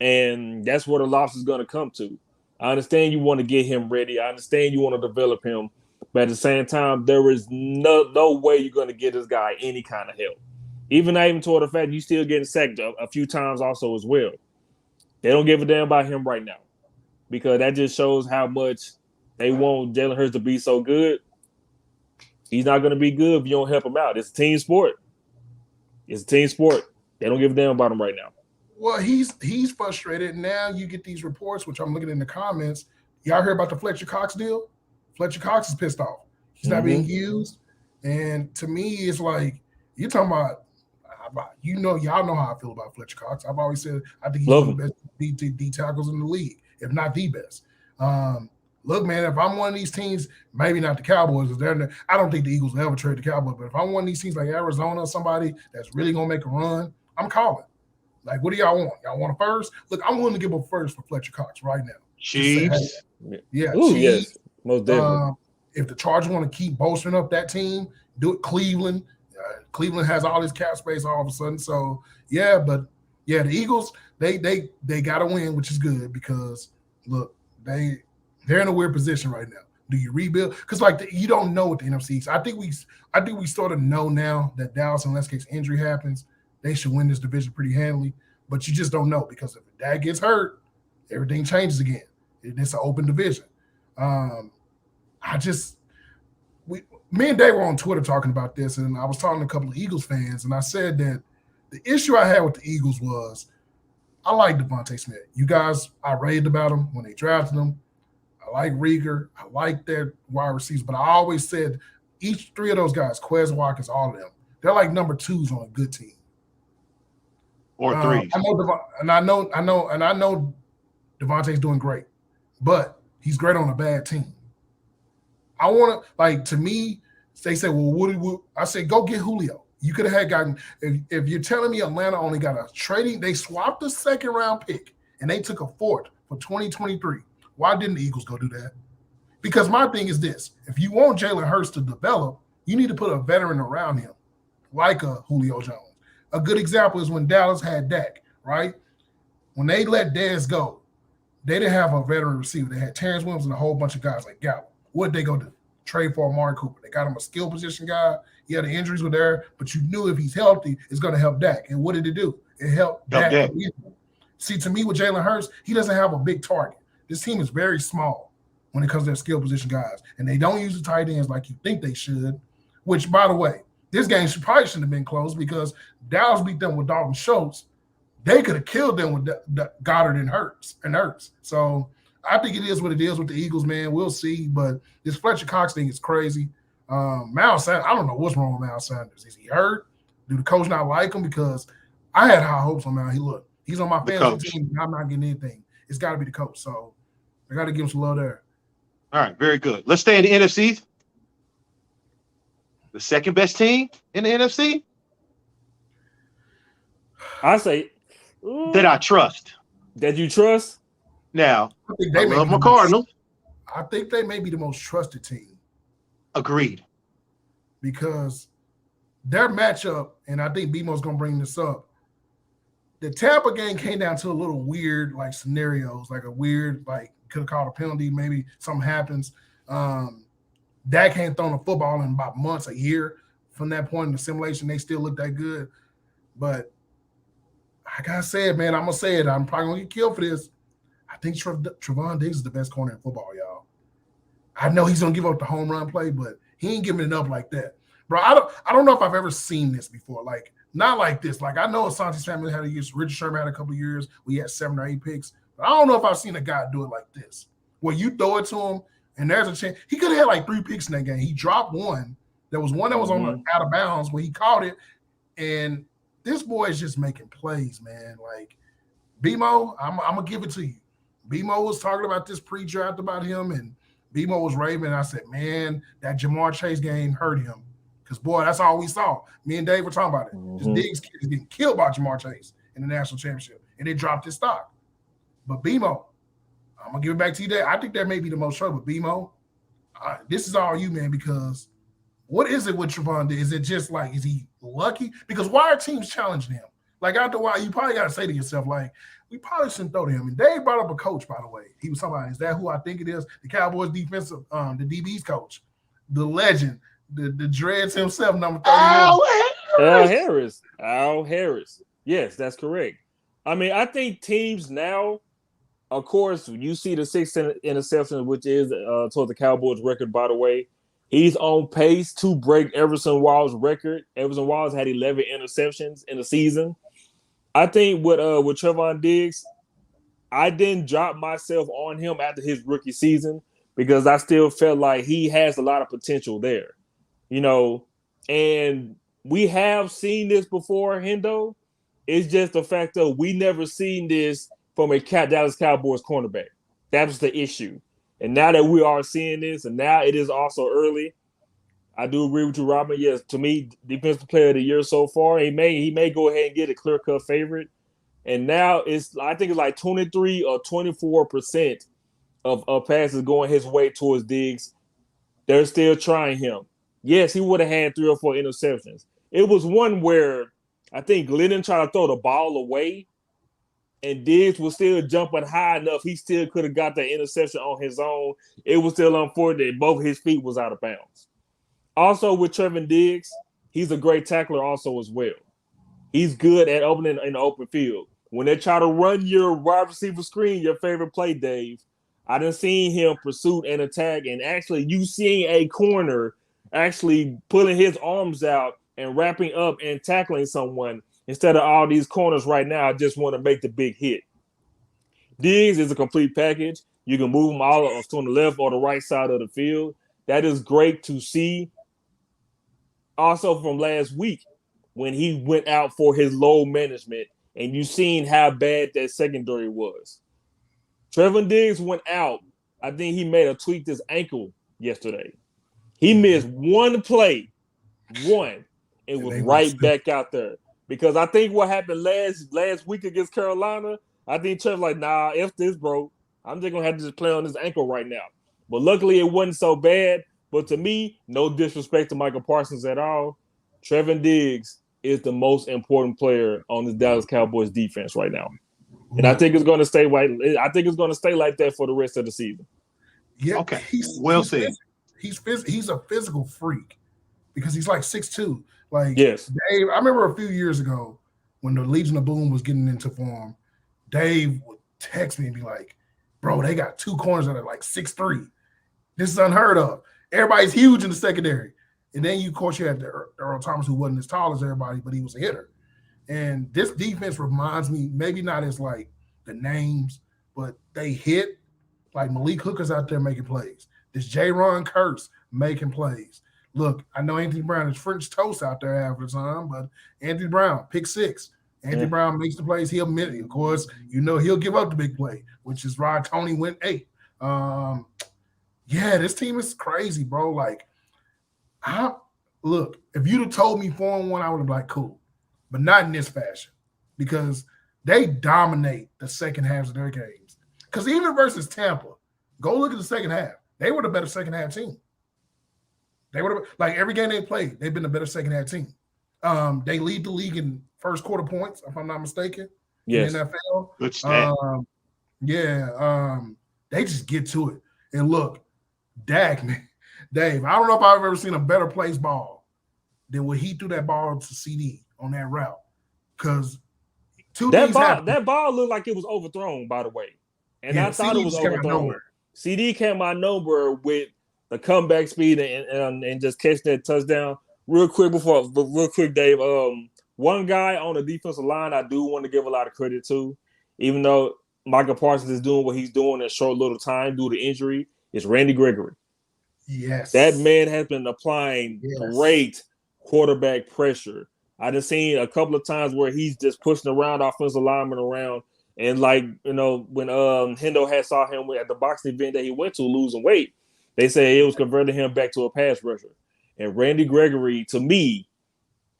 C: and that's where the loss is going to come to. I understand you want to get him ready. I understand you want to develop him, but at the same time, there is no way you're going to get this guy any kind of help. Even toward the fact you still getting sacked a few times also as well. They don't give a damn about him right now because that just shows how much they want Jalen Hurts to be so good. He's not going to be good if you don't help him out. It's a team sport. It's a team sport. They don't give a damn about him right now.
A: Well, he's frustrated. Now you get these reports, which I'm looking in the comments. Y'all heard about the Fletcher Cox deal? Fletcher Cox is pissed off. He's not being used. And to me, it's like, you're talking about, y'all know how I feel about Fletcher Cox. I've always said I think he's one of the best D tackles in the league, if not the best. Look, man, if I'm one of these teams, maybe not the Cowboys, because I don't think the Eagles will ever trade the Cowboys, but if I'm one of these teams like Arizona or somebody that's really going to make a run, I'm calling. Like, what do y'all want? Y'all want a first? Look, I'm willing to give a first for Fletcher Cox right now.
B: Chiefs.
A: Yeah,
C: Ooh, yes, most definitely.
A: If the Chargers want to keep bolstering up that team, do it. Cleveland. Cleveland has all this cap space all of a sudden. So, yeah, but, yeah, the Eagles, they got to win, which is good because, look, they're in a weird position right now. Do you rebuild? Because you don't know what the NFC is. I think we sort of know now that Dallas, unless case injury happens, they should win this division pretty handily. But you just don't know because if Dak gets hurt, everything changes again. It's an open division. Me and Dave were on Twitter talking about this, and I was talking to a couple of Eagles fans, and I said that the issue I had with the Eagles was I like Devontae Smith. You guys, I raved about him when they drafted him. like Rieger. I like their wide receivers, but I always said each three of those guys, Quez Watkins, all of them, they're like number twos on a good team.
B: Or threes.
A: I know Devontae's doing great, but he's great on a bad team. I want to, like, to me, they say, well, I say, go get Julio. You could have gotten, if you're telling me Atlanta only got a trading, they swapped the second round pick and they took a fourth for 2023. Why didn't the Eagles go do that? Because my thing is this: if you want Jalen Hurts to develop, you need to put a veteran around him, like a Julio Jones. A good example is when Dallas had Dak, right? When they let Dez go, they didn't have a veteran receiver. They had Terrence Williams and a whole bunch of guys like Gallup. What did they go do? Trade for Amari Cooper. They got him a skill position guy. Yeah, the injuries were there, but you knew if he's healthy, it's going to help Dak. And what did it do? It helped Dak. See, to me, with Jalen Hurts, he doesn't have a big target. This team is very small when it comes to their skill position guys. And they don't use the tight ends like you think they should, which, by the way, this game probably shouldn't have been close because Dallas beat them with Dalton Schultz. They could have killed them with Goddard and Hurts. So I think it is what it is with the Eagles, man. We'll see. But this Fletcher Cox thing is crazy. Miles Sanders, I don't know what's wrong with Miles Sanders. Is he hurt? Do the coach not like him? Because I had high hopes on Miles. He's on my fantasy team, and I'm not getting anything. It's got to be the coach. So I got to give him some love there.
B: All right, very good. Let's stay in the NFC. The second best team in the NFC?
C: I say
B: that I trust.
C: That you trust?
B: Now, I love my Cardinals.
A: I think they may be the most trusted team.
B: Agreed.
A: Because their matchup, and I think BMO's going to bring this up, the Tampa game came down to a little weird, like, scenarios, like a weird, like, could have called a penalty, maybe something happens. Dak ain't thrown a football in about months, a year. From that point in the simulation, they still look that good. But like I said, man, I'm going to say it. I'm probably going to get killed for this. I think Trevon Diggs is the best corner in football, y'all. I know he's going to give up the home run play, but he ain't giving it up like that. Bro, I don't know if I've ever seen this before. Like, not like this. Like, I know Asante Samuel had a year. Richard Sherman had a couple of years where he had 7 or 8 picks. But I don't know if I've seen a guy do it like this, where you throw it to him, and there's a chance. He could have had like 3 picks in that game. He dropped one. There was one that was on the out of bounds where he caught it. And this boy is just making plays, man. Like, BMO, I'm going to give it to you. BMO was talking about this pre-draft about him, and BMO was raving. And I said, man, that Jamar Chase game hurt him. Because, boy, that's all we saw. Me and Dave were talking about it. This Diggs kid is getting killed by Jamar Chase in the national championship. And it dropped his stock. But BMO, I'm going to give it back to you, Dave. I think that may be the most trouble. BMO, this is all you, man, because what is it with Trevon Diggs? Is it just like, is he lucky? Because why are teams challenging him? Like, after a while, you probably got to say to yourself, like, we probably shouldn't throw to him. And Dave brought up a coach, by the way. He was talking about, is that who I think it is? The Cowboys defensive, the DB's coach, the legend, the dreads himself, number 30.
C: Al Harris. Yes, that's correct. I mean, I think teams now, of course, you see the 6 interceptions, which is towards the Cowboys record, by the way. He's on pace to break Everson Wall's record. Everson Walls had 11 interceptions in the season. I think with Trevon Diggs, I didn't drop myself on him after his rookie season because I still felt like he has a lot of potential there. You know, and we have seen this before, Hendo. It's just the fact that we never seen this from a Dallas Cowboys cornerback. That was the issue. And now that we are seeing this, and now it is also early, I do agree with you, Robin. Yes, to me, defensive player of the year so far. He may go ahead and get a clear-cut favorite. And now I think it's like 23 or 24% of passes going his way towards Diggs. They're still trying him. Yes, he would have had 3 or 4 interceptions. It was one where I think Glennon tried to throw the ball away, and Diggs was still jumping high enough. He still could have got that interception on his own. It was still unfortunate. Both his feet was out of bounds. Also with Trevon Diggs, he's a great tackler also as well. He's good at opening in the open field. When they try to run your wide receiver screen, your favorite play, Dave, I done seen him pursue and attack, and actually you seeing a corner actually pulling his arms out and wrapping up and tackling someone instead of all these corners right now. I just want to make the big hit. Diggs is a complete package. You can move them all on the left or the right side of the field. That is great to see. Also from last week when he went out for his load management and you seen how bad that secondary was. Trevon Diggs went out. I think he made a tweak his ankle yesterday. He missed one play, and was right back out there. Because I think what happened last week against Carolina, I think Trevor's like, nah, F this, bro. I'm just going to have to just play on his ankle right now. But luckily it wasn't so bad. But to me, no disrespect to Michael Parsons at all. Trevon Diggs is the most important player on the Dallas Cowboys defense right now. And I think it's going to stay like that for the rest of the season.
A: Yeah,
B: okay.
A: He's
B: said.
A: He's a physical freak because he's like 6'2". Like,
C: yes.
A: Dave, I remember a few years ago when the Legion of Boom was getting into form, Dave would text me and be like, bro, they got two corners that are like 6'3". This is unheard of. Everybody's huge in the secondary. And then, of course, you had Earl Thomas, who wasn't as tall as everybody, but he was a hitter. And this defense reminds me, maybe not as like the names, but they hit. Like Malik Hooker's out there making plays. This J-Ron Curse making plays. Look, I know Anthony Brown is French toast out there half the time, but Anthony Brown, pick 6. Anthony Brown makes the plays. He'll admit it. Of course, he'll give up the big play, which is why Tony went 8. Yeah, this team is crazy, bro. Like, look, if you'd have told me 4-1, I would have been like, cool. But not in this fashion because they dominate the second halves of their games. Because even versus Tampa, go look at the second half. They were the better second half team. They were like every game they played, they've been the better second half team. They lead the league in first quarter points, if I'm not mistaken.
C: Yes.
A: In the NFL.
B: Good stat.
A: They just get to it. And look, Dak, man, Dave, I don't know if I've ever seen a better place ball than when he threw that ball to CD on that route. Because
C: that ball looked like it was overthrown, by the way. And I thought it was overthrown. CD came out of nowhere with the comeback speed and just catching that touchdown. Real quick, Dave. One guy on the defensive line I do want to give a lot of credit to, even though Michael Parsons is doing what he's doing in a short little time due to injury, is Randy Gregory.
A: Yes.
C: That man has been applying great quarterback pressure. I just seen a couple of times where he's just pushing around offensive linemen around. And like, when Hendo had saw him at the boxing event that he went to losing weight, they said it was converting him back to a pass rusher. And Randy Gregory, to me,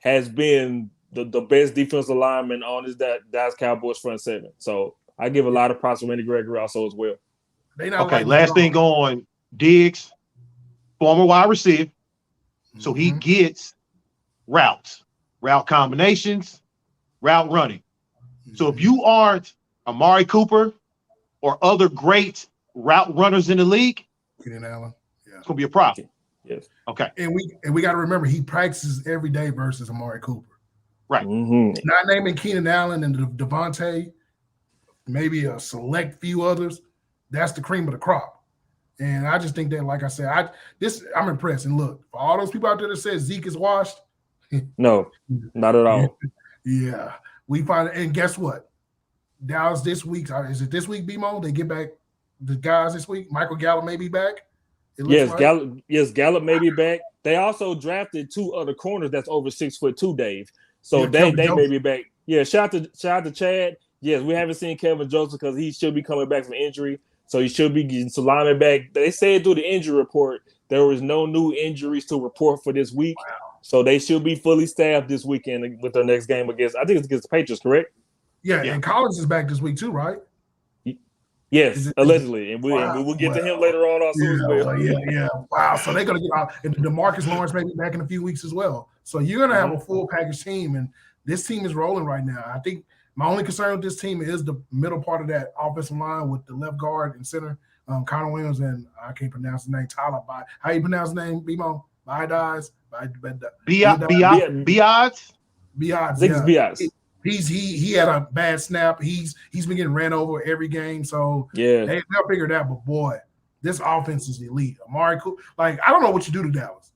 C: has been the best defensive lineman on his Dallas Cowboys front seven. So I give a lot of props to Randy Gregory also as well.
B: Okay, last thing on Diggs, former wide receiver. So he gets routes, route combinations, route running. So if you aren't Amari Cooper or other great route runners in the league,
A: Keenan Allen,
B: it's gonna be a problem.
C: Yes.
B: Okay.
A: And we got to remember he practices every day versus Amari Cooper.
B: Right.
C: Mm-hmm.
A: Not naming Keenan Allen and Devontae, maybe a select few others. That's the cream of the crop. And I just think that, like I said, I'm impressed. And look, for all those people out there that said Zeke is washed,
C: no, not at all.
A: Yeah, we find it. And guess what? Dallas this week, is it this week, BMO? They get back the guys this week. Michael Gallup may be back.
C: Yes, like. Gallup may be back. They also drafted 2 other corners that's over 6'2", Dave. So they may be back. Yeah, shout out to Chad. Yes, we haven't seen Kevin Joseph because he should be coming back from injury. So he should be getting Salami back. They said through the injury report there was no new injuries to report for this week. Wow. So they should be fully staffed this weekend with their next game against the Patriots, correct?
A: Yeah, and Collins is back this week too, right?
C: Yes, allegedly. And we will get to him later on also as well.
A: Yeah. Wow. So they're going to get out. And DeMarcus Lawrence may be back in a few weeks as well. So you're going to have a full package team. And this team is rolling right now. I think my only concern with this team is the middle part of that offensive line with the left guard and center, Connor Williams, and I can't pronounce his name, Tyler. How you pronounce his name, BMO? Biades?
B: Biades?
A: Biades. He had a bad snap. He's been getting ran over every game. So they'll figure it out. But boy, this offense is elite. Amari Cooper, I don't know what you do to Dallas.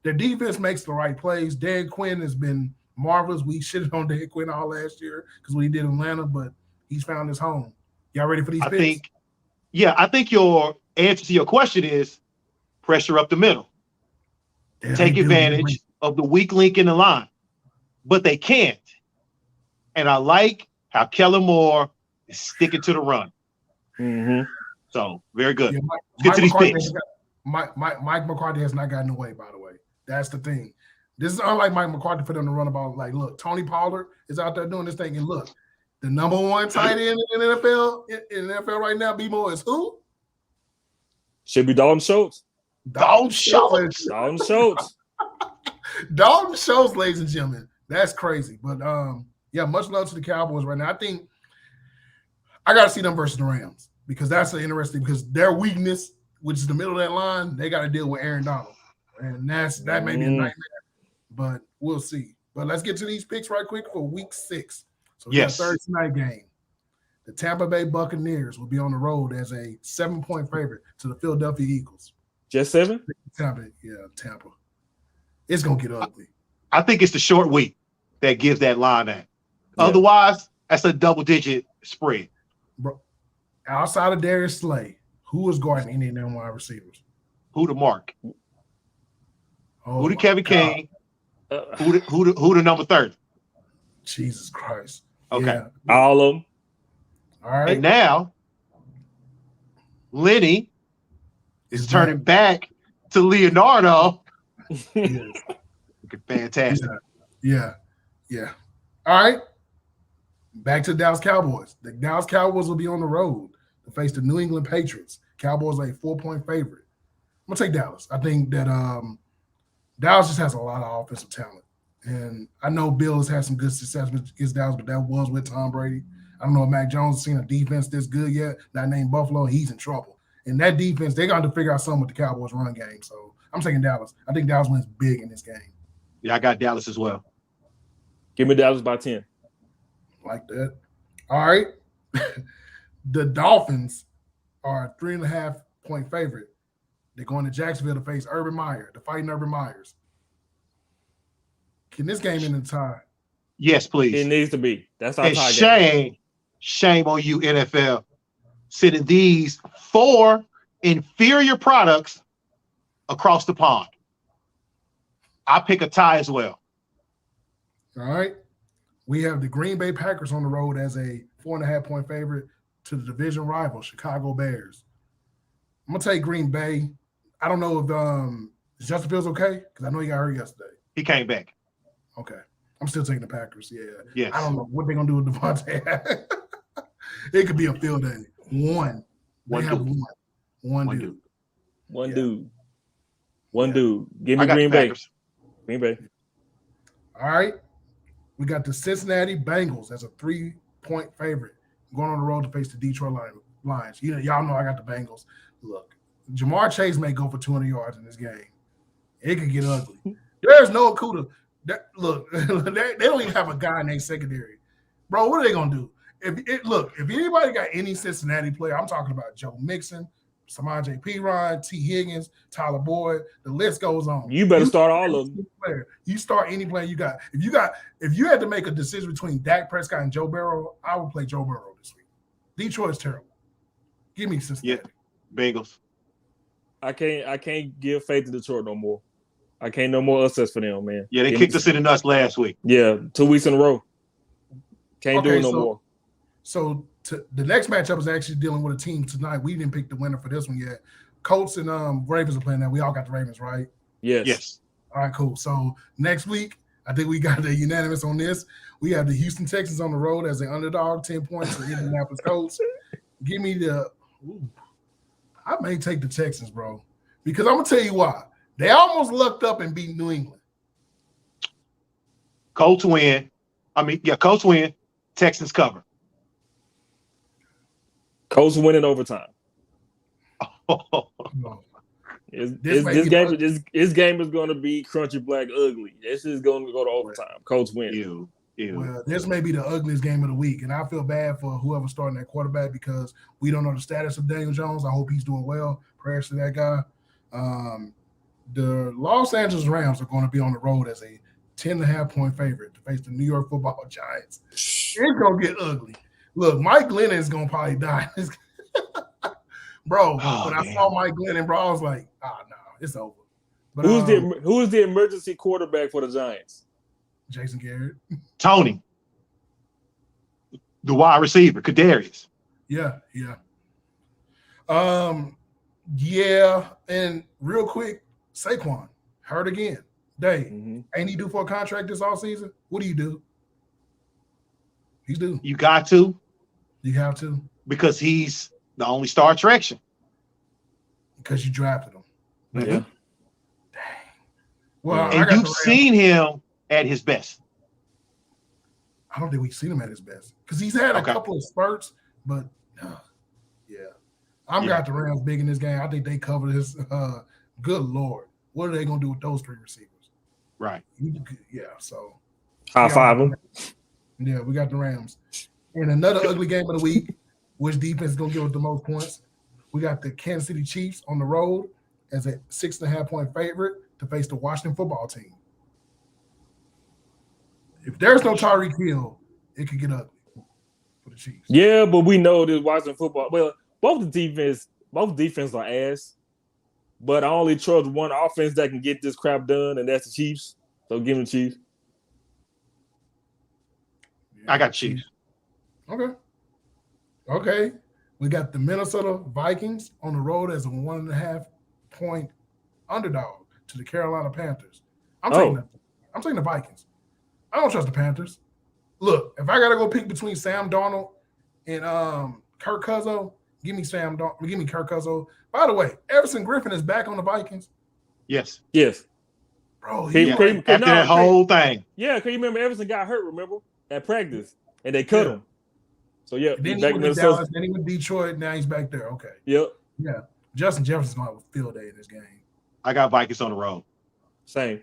A: Their defense makes the right plays. Dan Quinn has been marvelous. We shitted on Dan Quinn all last year because we did Atlanta, but he's found his home. Y'all ready for these picks?
B: Yeah, I think your answer to your question is pressure up the middle.
A: Yeah,
B: Take
A: they do.
B: advantage of the weak link in the line, but they can't. And I like how Kellen Moore is sticking to the run.
C: Mm-hmm.
B: So very good.
A: Yeah,
B: Get to these picks.
A: Mike McCarthy has not gotten away, by the way. That's the thing. This is unlike Mike McCarthy for them to run about. Like, look, Tony Pollard is out there doing this thing, and look, the number one tight end in the NFL right now, B-Mo, is who?
C: Should be Dalton Schultz.
B: Dalton Schultz.
C: Dalton Schultz.
A: Dalton Schultz, ladies and gentlemen. That's crazy. But yeah, much love to the Cowboys right now. I think I got to see them versus the Rams because that's interesting because their weakness, which is the middle of that line, they got to deal with Aaron Donald. And that may be a nightmare, but we'll see. But let's get to these picks right quick for week 6. So we got a Thursday night game. The Tampa Bay Buccaneers will be on the road as a 7-point favorite to the Philadelphia Eagles.
C: Just 7?
A: Tampa. It's going to get ugly.
B: I think it's the short week that gives that line that.
C: Yeah.
B: Otherwise, that's a double-digit spread.
A: Bro, outside of Darius Slay, who is guarding any of them wide receivers?
B: Who to Mark?
A: Oh,
B: Who to Kevin King? Who to number 30?
A: Jesus Christ.
B: Okay.
A: Yeah.
C: All of them.
A: All right.
B: And now, Lenny is turning back to Leonardo.
A: Yes.
B: Fantastic.
A: Yeah. All right. Back to the Dallas Cowboys. The Dallas Cowboys will be on the road to face the New England Patriots. Cowboys are a 4-point favorite. I'm going to take Dallas. I think that Dallas just has a lot of offensive talent. And I know Bill has had some good success against Dallas, but that was with Tom Brady. I don't know if Mac Jones has seen a defense this good yet. That named Buffalo, he's in trouble. And that defense, they're going to figure out something with the Cowboys run game. So I'm taking Dallas. I think Dallas wins big in this game.
B: Yeah, I got Dallas as well.
C: Give me Dallas by 10.
A: Like that. All right. The Dolphins are a 3.5-point favorite. They're going to Jacksonville to face Urban Meyer, the fighting Urban Myers. Can this game end in tie?
B: Yes, please.
C: It needs to be. That's our
B: And
C: tie game.
B: shame on you, NFL, sending these 4 inferior products across the pond. I pick a tie as well.
A: All right. We have the Green Bay Packers on the road as a 4.5-point favorite to the division rival, Chicago Bears. I'm going to take Green Bay. I don't know if Justin Fields okay because I know he got hurt yesterday.
B: He came back.
A: Okay. I'm still taking the Packers. Yeah.
B: Yes.
A: I don't know what they're going to do with Devontae. It could be a field day. One dude.
C: One
A: Yeah.
C: dude. One dude. Give
B: I
C: me
B: got
C: Green
B: the
C: Bay.
B: Packers.
C: Green Bay.
A: All right. We got the Cincinnati Bengals as a 3-point favorite going on the road to face the Detroit Lions. Y'all know I got the Bengals. Look, Jamar Chase may go for 200 yards in this game. It could get ugly. There's no Okuda. Look, they don't even have a guy named secondary. Bro, what are they going to do? If anybody got any Cincinnati player, I'm talking about Joe Mixon, Samaje Perine, T. Higgins, Tyler Boyd. The list goes on.
C: You better start all of them.
A: You start any player you got. If you had to make a decision between Dak Prescott and Joe Burrow, I would play Joe Burrow this week. Detroit's terrible. Give me Cincinnati.
B: Yeah. Bengals.
C: I can't give faith to Detroit no more. I can't no more upsets for them, man.
B: Yeah, they kicked us in the nuts last week.
C: Yeah, 2 weeks in a row. Can't do it no more.
A: So the next matchup is actually dealing with a team tonight. We didn't pick the winner for this one yet. Colts and Ravens are playing that. We all got the Ravens, right?
C: Yes.
A: All right, cool. So next week, I think we got the unanimous on this. We have the Houston Texans on the road as an underdog, 10 points to the Indianapolis Colts. Give me I may take the Texans, bro, because I'm going to tell you why. They almost lucked up and beat New England.
B: Colts win. Colts win. Texans cover.
C: Colts win in overtime.
A: No.
C: This game is going to be crunchy black ugly. This is going to go to overtime. Colts win.
B: Ew.
A: Well, this may be the ugliest game of the week, and I feel bad for whoever's starting that quarterback because we don't know the status of Daniel Jones. I hope he's doing well. Prayers to that guy. The Los Angeles Rams are going to be on the road as a 10.5-point favorite to face the New York Football Giants. It's going to get ugly. Look, Mike Glennon is going to probably die. bro.
B: Oh,
A: When I
B: man.
A: saw Mike Glennon, bro, I was like, no, it's over. But
C: Who's the emergency quarterback for the Giants?
A: Jason Garrett.
B: Tony, the wide receiver, Kadarius.
A: Yeah. Yeah, and real quick, Saquon hurt again. Dave, ain't he due for a contract this offseason? What do? He's due.
B: You got to.
A: You have to.
B: Because he's the only star attraction.
A: Because you drafted him.
C: Yeah.
A: Dang. Well,
B: And you've seen him at his best.
A: I don't think we've seen him at his best. Because he's had a couple of spurts, but yeah. Got the Rams big in this game. I think they covered his good Lord. What are they gonna do with those three receivers?
B: Right.
A: Yeah, so
C: high five them.
A: Yeah, we got the Rams. And another ugly game of the week, which defense is gonna give us the most points. We got the Kansas City Chiefs on the road as a 6.5-point favorite to face the Washington football team. If there's no Tyreek Hill, it could get ugly for the Chiefs.
C: Yeah, but we know this Washington football. Well, both defense are ass. But I only trust one offense that can get this crap done, and that's the Chiefs. So give them the Chiefs.
A: Yeah,
B: I got Chiefs.
A: Okay. We got the Minnesota Vikings on the road as a 1.5-point underdog to the Carolina Panthers. I'm taking the Vikings. I don't trust the Panthers. Look, if I gotta go pick between Sam Darnold and Kirk Cousins, give me Kirk Cousins. By the way, Everson Griffin is back on the Vikings.
B: Yes.
A: Bro,
B: after that whole thing.
C: Yeah, because you remember Everson got hurt, remember? At practice. And they cut him. So yeah,
A: then
C: he's
A: he
C: back in
A: went to
C: Minnesota.
A: Dallas, then he went to Detroit, now he's back there. Okay.
C: Yep.
A: Yeah. Justin Jefferson's gonna have a field day in this game.
B: I got Vikings on the road.
C: Same.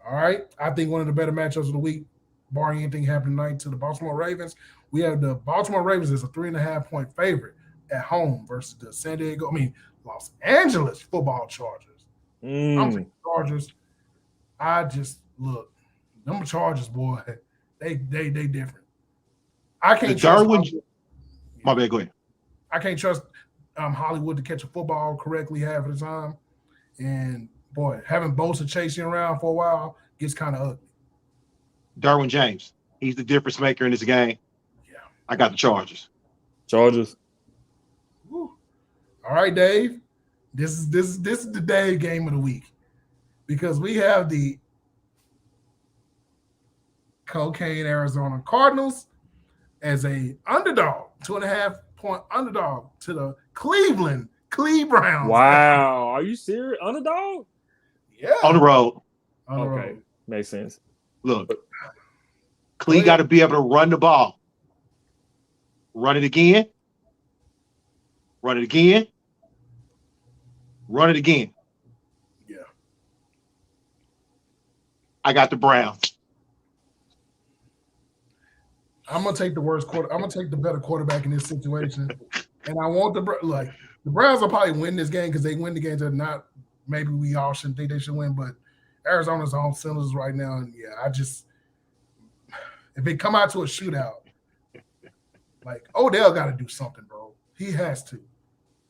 A: All right. I think one of the better matchups of the week, barring anything happening tonight, to the Baltimore Ravens. We have the Baltimore Ravens as a 3.5-point favorite at home versus the Los Angeles Football Chargers. I'm taking Chargers. I just look, them Chargers, boy, they different. I can't trust
B: my bad, go ahead.
A: I can't trust Hollywood to catch a football correctly half of the time. And boy, having Bosa chasing around for a while gets kind of ugly.
B: Derwin James, he's the difference maker in this game.
A: Yeah.
B: I got the Chargers.
A: Woo. All right, Dave. This is the Dave game of the week because we have the Cocaine Arizona Cardinals as a underdog, 2.5-point underdog to the Cleveland Browns.
C: Wow. Are you serious? Underdog?
A: Yeah.
B: On the road.
C: Okay. Makes sense.
B: Look, Clee got to be able to run the ball. Run it again. Run it again. Run it again.
A: Yeah.
B: I got the Browns.
A: I'm gonna take the better quarterback in this situation, and I want the Browns will probably win this game because they win the games that not maybe we all shouldn't think they should win, but Arizona's on cylinders right now, and if they come out to a shootout, like Odell got to do something, bro. He has to.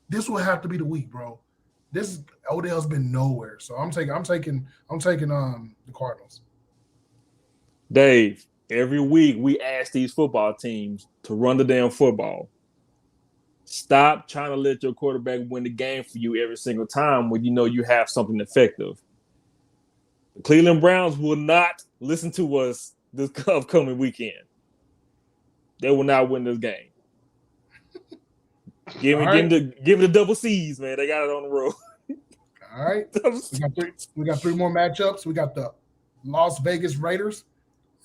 A: This will have to be the week, bro. Odell's been nowhere, so I'm taking the Cardinals.
C: Dave, every week we ask these football teams to run the damn football. Stop trying to let your quarterback win the game for you every single time when you know you have something effective. The Cleveland Browns will not listen to us this upcoming weekend. They will not win this game. Give it the double C's, man. They got it on the road.
A: All right. We got three more matchups. We got the Las Vegas Raiders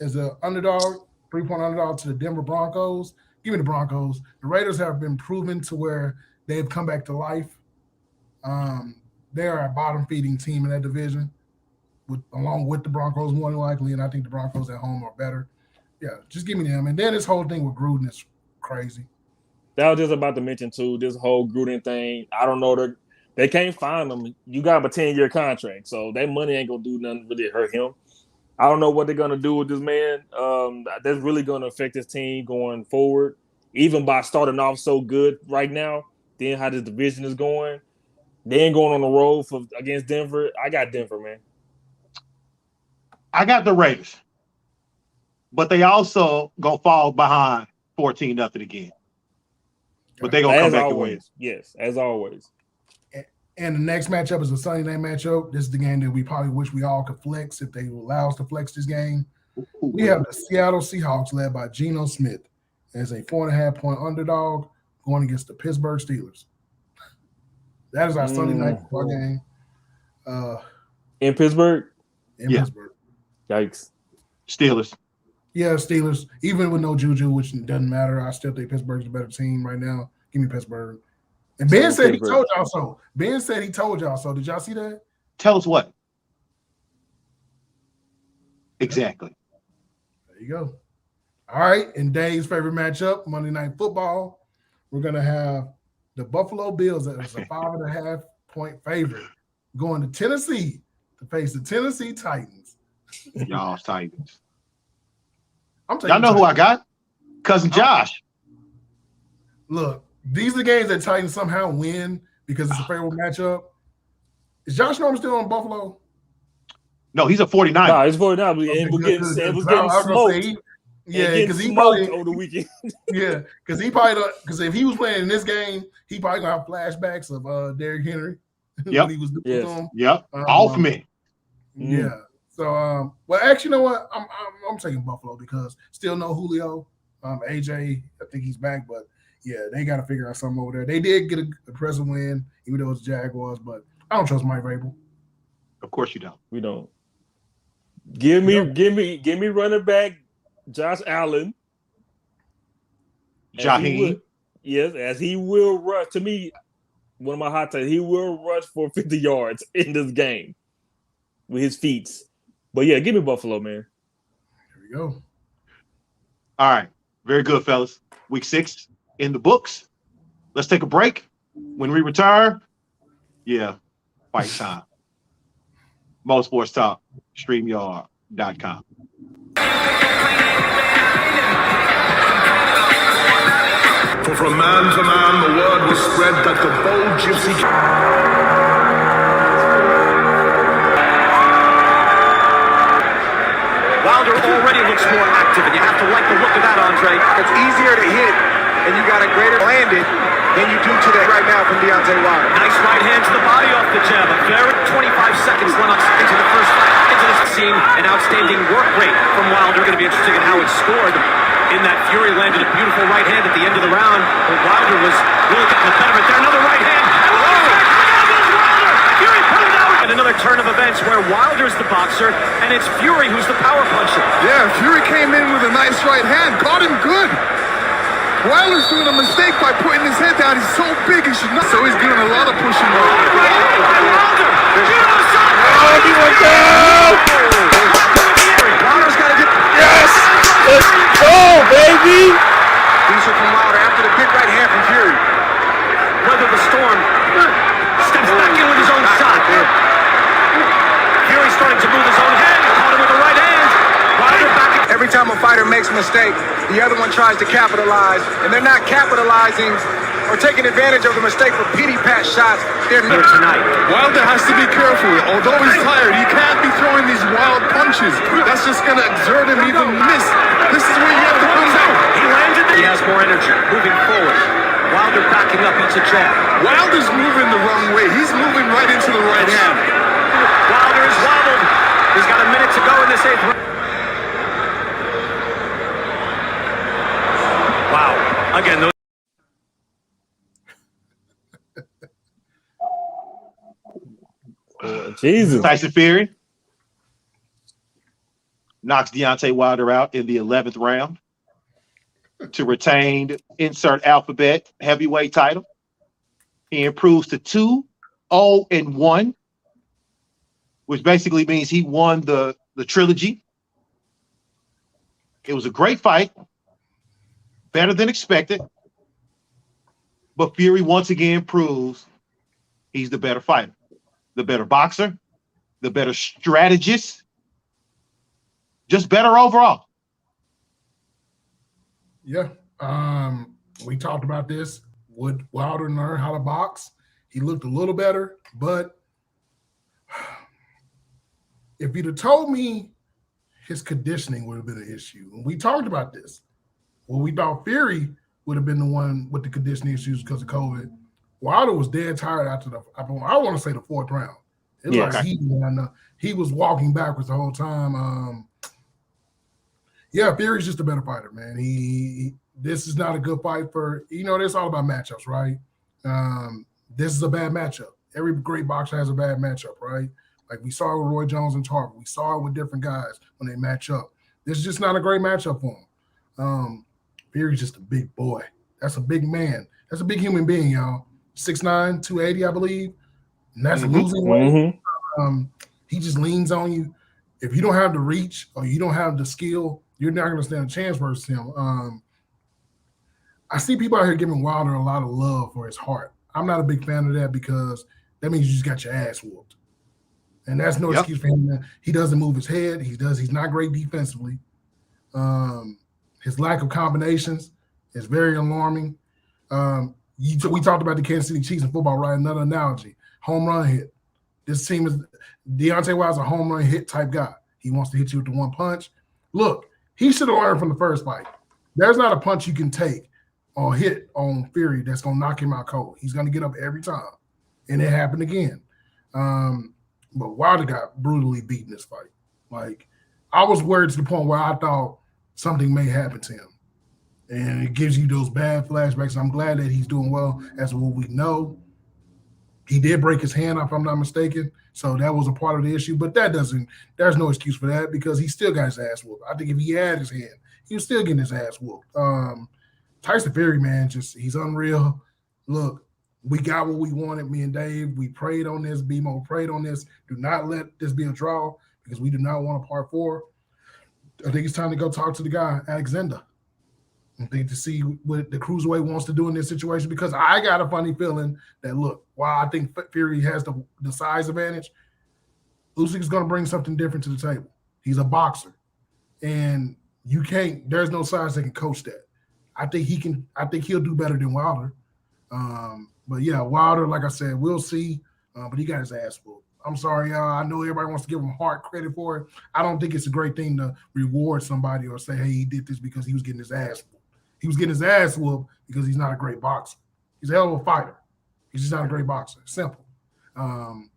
A: as an underdog, 3-point underdog to the Denver Broncos. Give me the Broncos. The Raiders have been proven to where they've come back to life. They are a bottom-feeding team in that division, along with the Broncos more than likely, and I think the Broncos at home are better. Yeah, just give me them. And then this whole thing with Gruden is crazy.
C: That was just about to mention, too, this whole Gruden thing. I don't know. They can't find him. You got him a 10-year contract, so that money ain't going to do nothing to really hurt him. I don't know what they're going to do with this man. That's really going to affect this team going forward. Even by starting off so good right now, then how the division is going, then going on the road against Denver. I got Denver, man.
B: I got the Raiders, but they also gonna fall behind 14-0 again. But they gonna come back to win.
C: Yes, as always.
A: And the next matchup is a Sunday night matchup. This is the game that we probably wish we all could flex if they allow us to flex this game. We have the Seattle Seahawks led by Geno Smith as a 4.5-point underdog going against the Pittsburgh Steelers. That is our Sunday night football game.
C: In Pittsburgh?
A: In Pittsburgh.
C: Yikes.
B: Steelers.
A: Yeah, Steelers. Even with no Juju, which doesn't matter, I still think Pittsburgh's the better team right now. Give me Pittsburgh. And Ben said he told y'all so. Ben said he told y'all so. Did y'all see that?
B: Tell us what? Exactly.
A: There you go. All right. And Dave's favorite matchup, Monday Night Football. We're going to have the Buffalo Bills as a 5.5-point favorite going to Tennessee to face the Tennessee Titans.
B: Y'all Titans.
A: Y'all
B: know who I got? Cousin Josh.
A: Look, these are the games that Titans somehow win because it's a favorable matchup. Is Josh Norman still on Buffalo?
B: No, he's a 49.
C: No, he's 49. It was getting smoked.
A: Yeah, because he
C: probably over the weekend.
A: Yeah, because he probably because if he was playing in this game, he probably gonna have flashbacks of Derrick Henry.
B: Yep.
A: He was doing to him.
B: Yep. Off me.
A: Yeah. So, well, actually, you know what? I'm taking Buffalo because still no Julio. AJ, I think he's back, but yeah, they got to figure out something over there. They did get a present win, even though it's Jaguars, but I don't trust Mike Vrabel.
B: Of course you don't.
C: We don't. Give me running back Josh Allen.
B: Jaheim.
C: Yes, as he will rush. To me, one of my hot takes, he will rush for 50 yards in this game with his feet. But yeah, give me Buffalo, man.
A: Here we go.
B: All right. Very good, fellas. Week 6 in the books. Let's take a break. When we return, fight time. Mo Sports Talk, StreamYard.com.
G: For from man to man the word was spread that the bold gypsy...
H: Wilder already looks more active, and you have to like the look of that, Andre.
I: It's easier to hit, and you got a greater landed than you do today right now from Deontay Wilder.
H: Nice right hand to the body off the jab. A very 25 seconds Lennox into the first fight. Into the scene, an outstanding work rate from Wilder. Going to be interesting in how it's scored. In that Fury landed a beautiful right hand at the end of the round, but Wilder was really getting the better of it there. Another right hand. Fury put it out. And another turn of events where Wilder's the boxer and it's Fury who's the power puncher.
I: Yeah, Fury came in with a nice right hand, caught him good. Wilder's doing a mistake by putting his head down. He's so big, so he's doing a lot of pushing.
H: Wilder!
C: Oh, he went down!
H: Wilder's got to get...
C: Yes! Let's go, baby!
I: Decent from Wilder after the big right hand from Fury.
H: Weather the storm. Steps back in with his own shot. Fury starting to move his own head. Caught him with the right hand. Wilder back.
I: Every time a fighter makes a mistake, the other one tries to capitalize, and they're not capitalizing or taking advantage of the mistake for pity-pat shots.
H: They're here tonight.
I: Wilder has to be careful. Although he's tired, he can't be throwing these wild punches. That's just going to exert him even miss. This is where you have to come out.
H: He landed. He has more energy moving forward. Wilder backing up each jab.
I: Wilder's moving the wrong way. He's moving right into the right hand.
H: Wilder is wobbled. He's got a minute to go in this 8th round. Wow. Again, those.
C: Jesus.
B: Tyson Fury knocks Deontay Wilder out in the 11th round to retain insert alphabet heavyweight title. He improves to 2-0-1, which basically means he won the trilogy. It was a great fight, better than expected, but Fury once again proves he's the better fighter, the better boxer, the better strategist, just better overall.
A: Yeah. We talked about this. would Wilder learn how to box? He looked a little better, but if you'd have told me his conditioning would have been an issue, and we talked about this, well, we thought Fury would have been the one with the conditioning issues because of COVID. Wilder was dead tired after I want to say the 4th round. It was like he was walking backwards the whole time. Fury's just a better fighter, man. This is not a good fight for, it's all about matchups, right? This is a bad matchup. Every great boxer has a bad matchup, right? Like we saw with Roy Jones and Tarver. We saw it with different guys when they match up. This is just not a great matchup for him. Fury's just a big boy. That's a big man. That's a big human being, y'all. 6'9", 280, I believe. And that's losing weight. He just leans on you. If you don't have the reach or you don't have the skill, you're not going to stand a chance versus him. I see people out here giving Wilder a lot of love for his heart. I'm not a big fan of that because that means you just got your ass whooped. And that's no excuse for him. He doesn't move his head. He's not great defensively. His lack of combinations is very alarming. We talked about the Kansas City Chiefs in football, right? Another analogy. Home run hit. This team is Deontay Wilder's a home run hit type guy. He wants to hit you with the one punch. Look, he should have learned from the first fight. There's not a punch you can take or hit on Fury that's going to knock him out cold. He's going to get up every time. And it happened again. But Wilder got brutally beaten this fight. Like, I was worried to the point where I thought something may happen to him. And it gives you those bad flashbacks. I'm glad that he's doing well. As what we know, he did break his hand, if I'm not mistaken. So that was a part of the issue. But there's no excuse for that because he still got his ass whooped. I think if he had his hand, he was still getting his ass whooped. Tyson Fury, man, he's unreal. Look, we got what we wanted, me and Dave. We prayed on this. BMO prayed on this. Do not let this be a draw because we do not want a part 4. I think it's time to go talk to the guy, Alexander. I think to see what the cruiserweight wants to do in this situation because I got a funny feeling that, look, while I think Fury has the size advantage, Usyk is going to bring something different to the table. He's a boxer. And there's no size that can coach that. I think he'll do better than Wilder. But yeah, Wilder, like I said, we'll see. But he got his ass whooped. I'm sorry, y'all. I know everybody wants to give him hard credit for it. I don't think it's a great thing to reward somebody or say, hey, he did this because he was getting his ass whooped. He was getting his ass whooped because he's not a great boxer. He's a hell of a fighter. He's just not a great boxer. Simple. I'm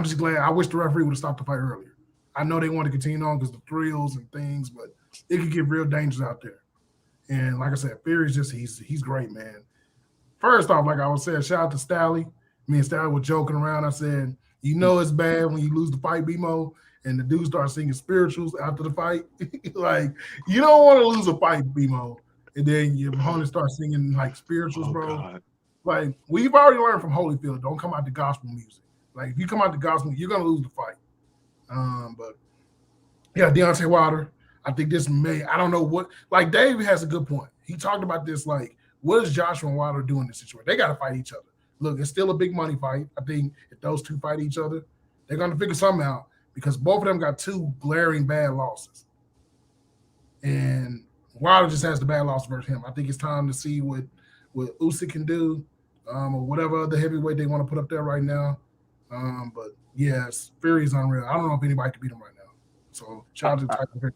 A: just glad. I wish the referee would have stopped the fight earlier. I know they want to continue on because the thrills and things, but it could get real dangerous out there. And like I said, Fury's he's great, man. First off, like I was saying, shout out to Stally. Me and Stally were joking around. I said, it's bad when you lose the fight, BMO, and the dude starts singing spirituals after the fight. Like, you don't want to lose a fight, BMO. And then your opponent starts singing like spirituals, bro. God. Like, we've already learned from Holyfield, don't come out to gospel music. Like, if you come out to gospel, you're gonna lose the fight. But yeah, Deontay Wilder. I think this I don't know what. Like, Dave has a good point. He talked about this. Like, what does Joshua and Wilder do in this situation? They got to fight each other. Look, it's still a big money fight. I think if those two fight each other, they're gonna figure something out because both of them got 2 glaring bad losses. And Wilder just has the bad loss versus him. I think it's time to see what Usyk can do, or whatever other heavyweight they want to put up there right now. But yes, Fury is unreal. I don't know if anybody can beat him right now. So shout out to Tyson Fury.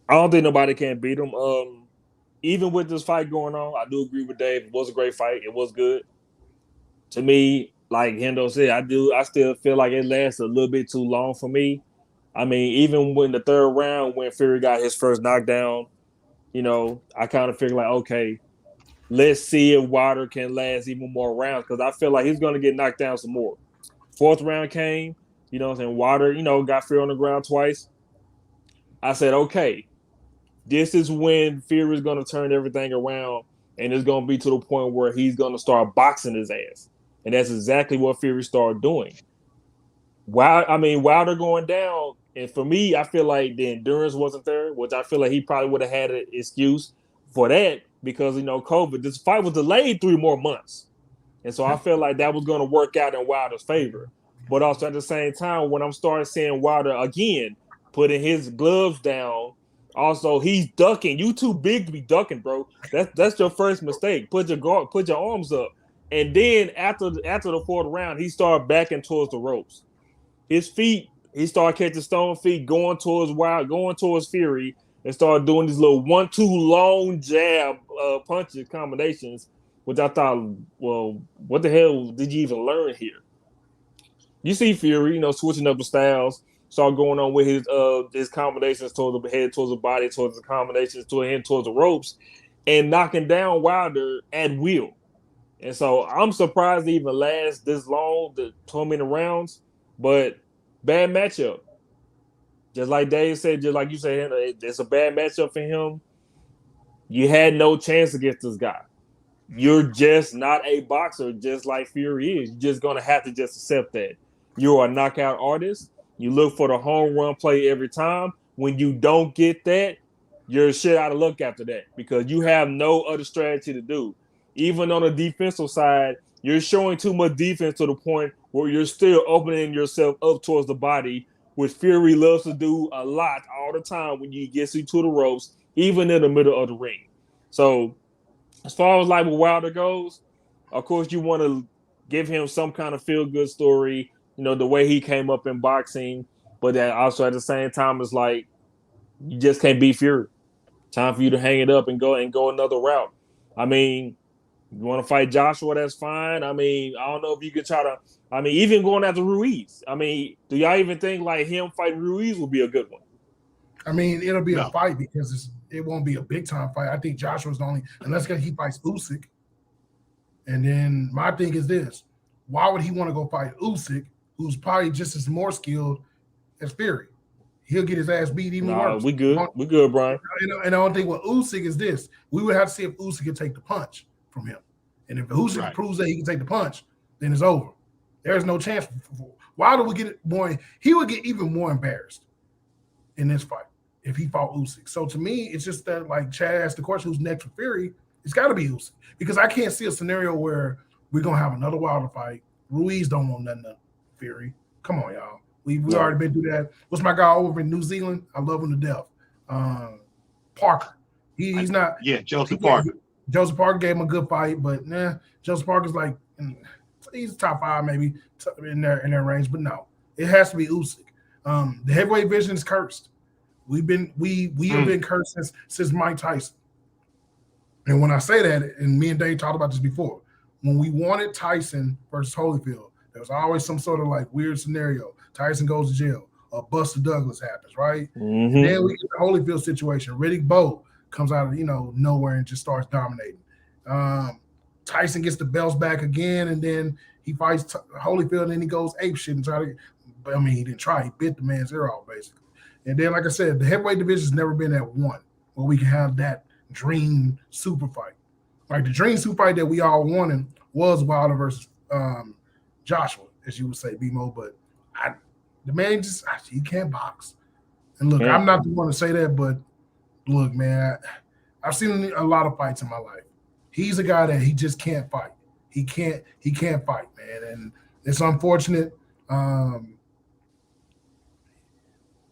C: I don't think nobody can beat him. Even with this fight going on, I do agree with Dave. It was a great fight. It was good. To me, like Hendo said, I still feel like it lasted a little bit too long for me. I mean, even when the 3rd round, when Fury got his first knockdown, I kind of figured like, okay, let's see if Wilder can last even more rounds because I feel like he's going to get knocked down some more. 4th round came, Wilder, got Fury on the ground twice. I said, okay, this is when Fury is going to turn everything around and it's going to be to the point where he's going to start boxing his ass. And that's exactly what Fury started doing. Wilder going down, and for me, I feel like the endurance wasn't there, which I feel like he probably would have had an excuse for that because, COVID. This fight was delayed 3 more months. And so I feel like that was going to work out in Wilder's favor. But also at the same time, when I'm starting seeing Wilder again, putting his gloves down Also, he's ducking. You too big to be ducking, bro. That's your first mistake. Put your arms up. And then after the fourth round, he started backing towards the ropes. His feet, he started catching stone feet, going towards Fury, and started doing these little 1-2 long jab punches combinations, which I thought, well, what the hell did you even learn here? You see Fury, switching up the styles, start going on with his combinations towards the head, towards the body, towards the combinations, towards the ropes, and knocking down Wilder at will. And so I'm surprised it even lasts this long, the 20-minute rounds, but bad matchup. Just like Dave said, just like you said, it's a bad matchup for him. You had no chance against this guy. You're just not a boxer, just like Fury is. You're just going to have to just accept that. You're a knockout artist. You look for the home run play every time. When you don't get that, you're shit out of luck after that because you have no other strategy to do. Even on the defensive side, you're showing too much defense to the point where you're still opening yourself up towards the body, which Fury loves to do a lot all the time when you get to the ropes, even in the middle of the ring. So as far as like where Wilder goes, of course you want to give him some kind of feel-good story, the way he came up in boxing, but that also at the same time it's like you just can't beat Fury. Time for you to hang it up and go another route. I mean, you want to fight Joshua, that's fine. I mean, I don't know if you could try to – even going after Ruiz. Do y'all even think like him fighting Ruiz would be a good one?
A: It'll be a fight because it won't be a big-time fight. I think Joshua's the only – unless he fights Usyk. And then my thing is this. Why would he want to go fight Usyk, who's probably just as more skilled as Fury? He'll get his ass beat even worse.
C: We good. We good, Brian.
A: And I don't think what Usyk is this. We would have to see if Usyk can take the punch from him. And if Usyk proves that he can take the punch, then it's over. There's no chance. Wilder would get more. He would get even more embarrassed in this fight if he fought Usyk. So to me, it's just that, like Chad asked the question, who's next for Fury? It's got to be Usyk because I can't see a scenario where we're gonna have another Wilder fight. Ruiz don't want nothing to Fury. Come on, y'all. We already been through that. What's my guy over in New Zealand? I love him to death. Parker. He's not.
B: Yeah, Joseph Parker.
A: Joseph Parker gave him a good fight, but Joseph Parker's like he's top 5 maybe in their range, but no, it has to be Usyk. The heavyweight division is cursed. We have been cursed since Mike Tyson. And when I say that, and me and Dave talked about this before, when we wanted Tyson versus Holyfield, there was always some sort of like weird scenario. Tyson goes to jail, or Buster Douglas happens, right?
C: Mm-hmm.
A: And then we get the Holyfield situation. Riddick Bowe comes out of nowhere and just starts dominating. Tyson gets the belts back again, and then he fights Holyfield, and then he goes ape shit and he didn't try. He bit the man's ear off basically. And then, like I said, the heavyweight division has never been at one where we can have that dream super fight. Like the dream super fight that we all wanted was Wilder versus Joshua, as you would say, BMO. But the man he can't box. And look, I'm not the one to say that, but look, man, I've seen a lot of fights in my life. He's a guy that he just can't fight. He can't fight, man. And it's unfortunate.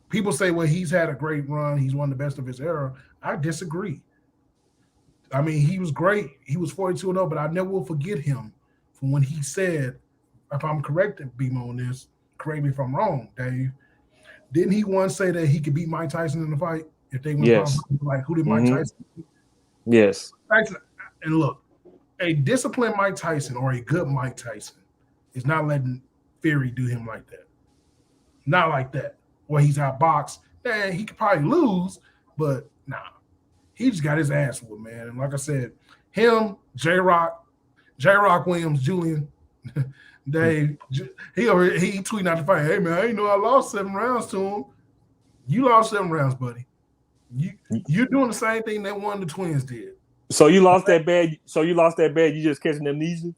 A: People say, well, he's had a great run. He's one of the best of his era. I disagree. He was great. He was 42-0, but I never will forget him from when he said, if I'm correct, BMO on this, correct me if I'm wrong, Dave, didn't he once say that he could beat Mike Tyson in the fight? If they went like, who did Mike Tyson beat?
C: Yes.
A: Tyson, and look, a disciplined Mike Tyson or a good Mike Tyson is not letting Fury do him like that. Not like that. Where he's outboxed. Man, he could probably lose, but nah. He just got his ass whooped, man. And like I said, him, J-Rock Williams, Julian, Dave, he tweeting out the fight. Hey, man, I didn't know I lost 7 rounds to him. You lost 7 rounds, buddy. You're doing the same thing that one of the twins did.
C: So you lost that bad. You just catching amnesia?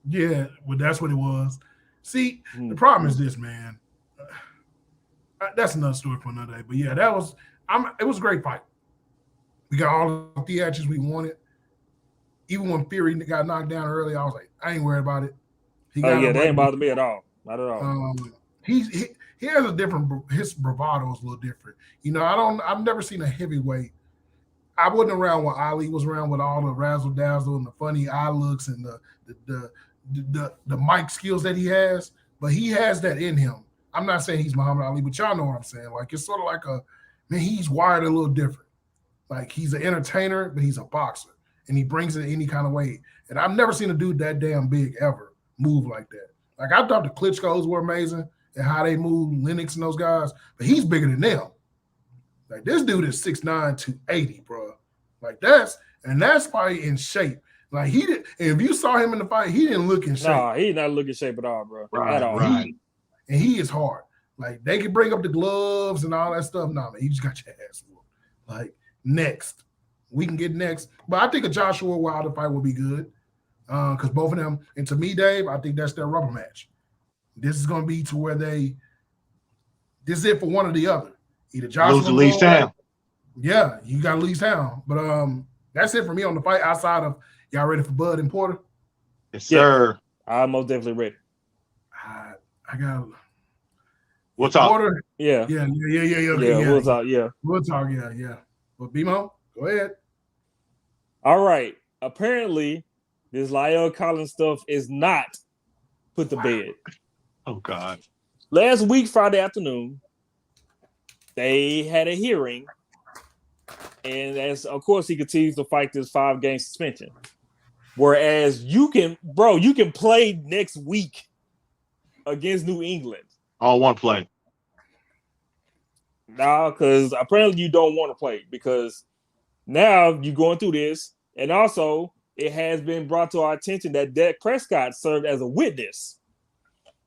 A: Yeah, well, that's what it was. See, the problem is this, man. That's another story for another day. But yeah, it was a great fight. We got all the theatrics we wanted. Even when Fury got knocked down early, I was like, I ain't worried about it.
C: That ain't bothered me at all. Not at all.
A: He he has a different. His bravado is a little different. You know, I've never seen a heavyweight. I wasn't around when Ali was around with all the razzle dazzle and the funny eye looks and the mic skills that he has, but he has that in him. I'm not saying he's Muhammad Ali, but y'all know what I'm saying. Like, it's sort of like he's wired a little different. Like, he's an entertainer, but he's a boxer, and he brings it any kind of way. And I've never seen a dude that damn big ever move like that. Like, I thought the Klitschko's were amazing and how they move, Lennox and those guys, but he's bigger than them. Like, this dude is 6'9", 280, bro. Like, that's probably in shape. Like, he did. And if you saw him in the fight, he didn't look in shape.
C: No, he not looking shape at all, bro.
B: Right,
C: at all.
B: right.
A: And he is hard. Like, they can bring up the gloves and all that stuff. Nah, man, you just got your ass whooped. Like, next. We can get next. But I think a Joshua Wilder fight will be good. Because both of them, and to me, Dave, I think that's their rubber match. This is going to be to where this is it for one or the other. Either Joshua
B: Lose to Lee Town.
A: Yeah, you got to Lee Town. But that's it for me on the fight outside of y'all ready for Bud and Porter?
B: Yes, sir.
C: I'm most definitely ready.
A: I got
B: We'll talk.
A: Porter.
C: Yeah.
A: Yeah.
C: We'll talk. Yeah.
A: We'll talk. Yeah. But BMO, go ahead.
C: All right. Apparently, this La'el Collins stuff is not put to bed.
B: Oh, God.
C: Last week, Friday afternoon, they had a hearing. And as of course, he continues to fight this 5-game suspension. Whereas you can play next week against New England.
B: All one play.
C: Nah, because apparently you don't want to play because now you're going through this. And also, it has been brought to our attention that Dak Prescott served as a witness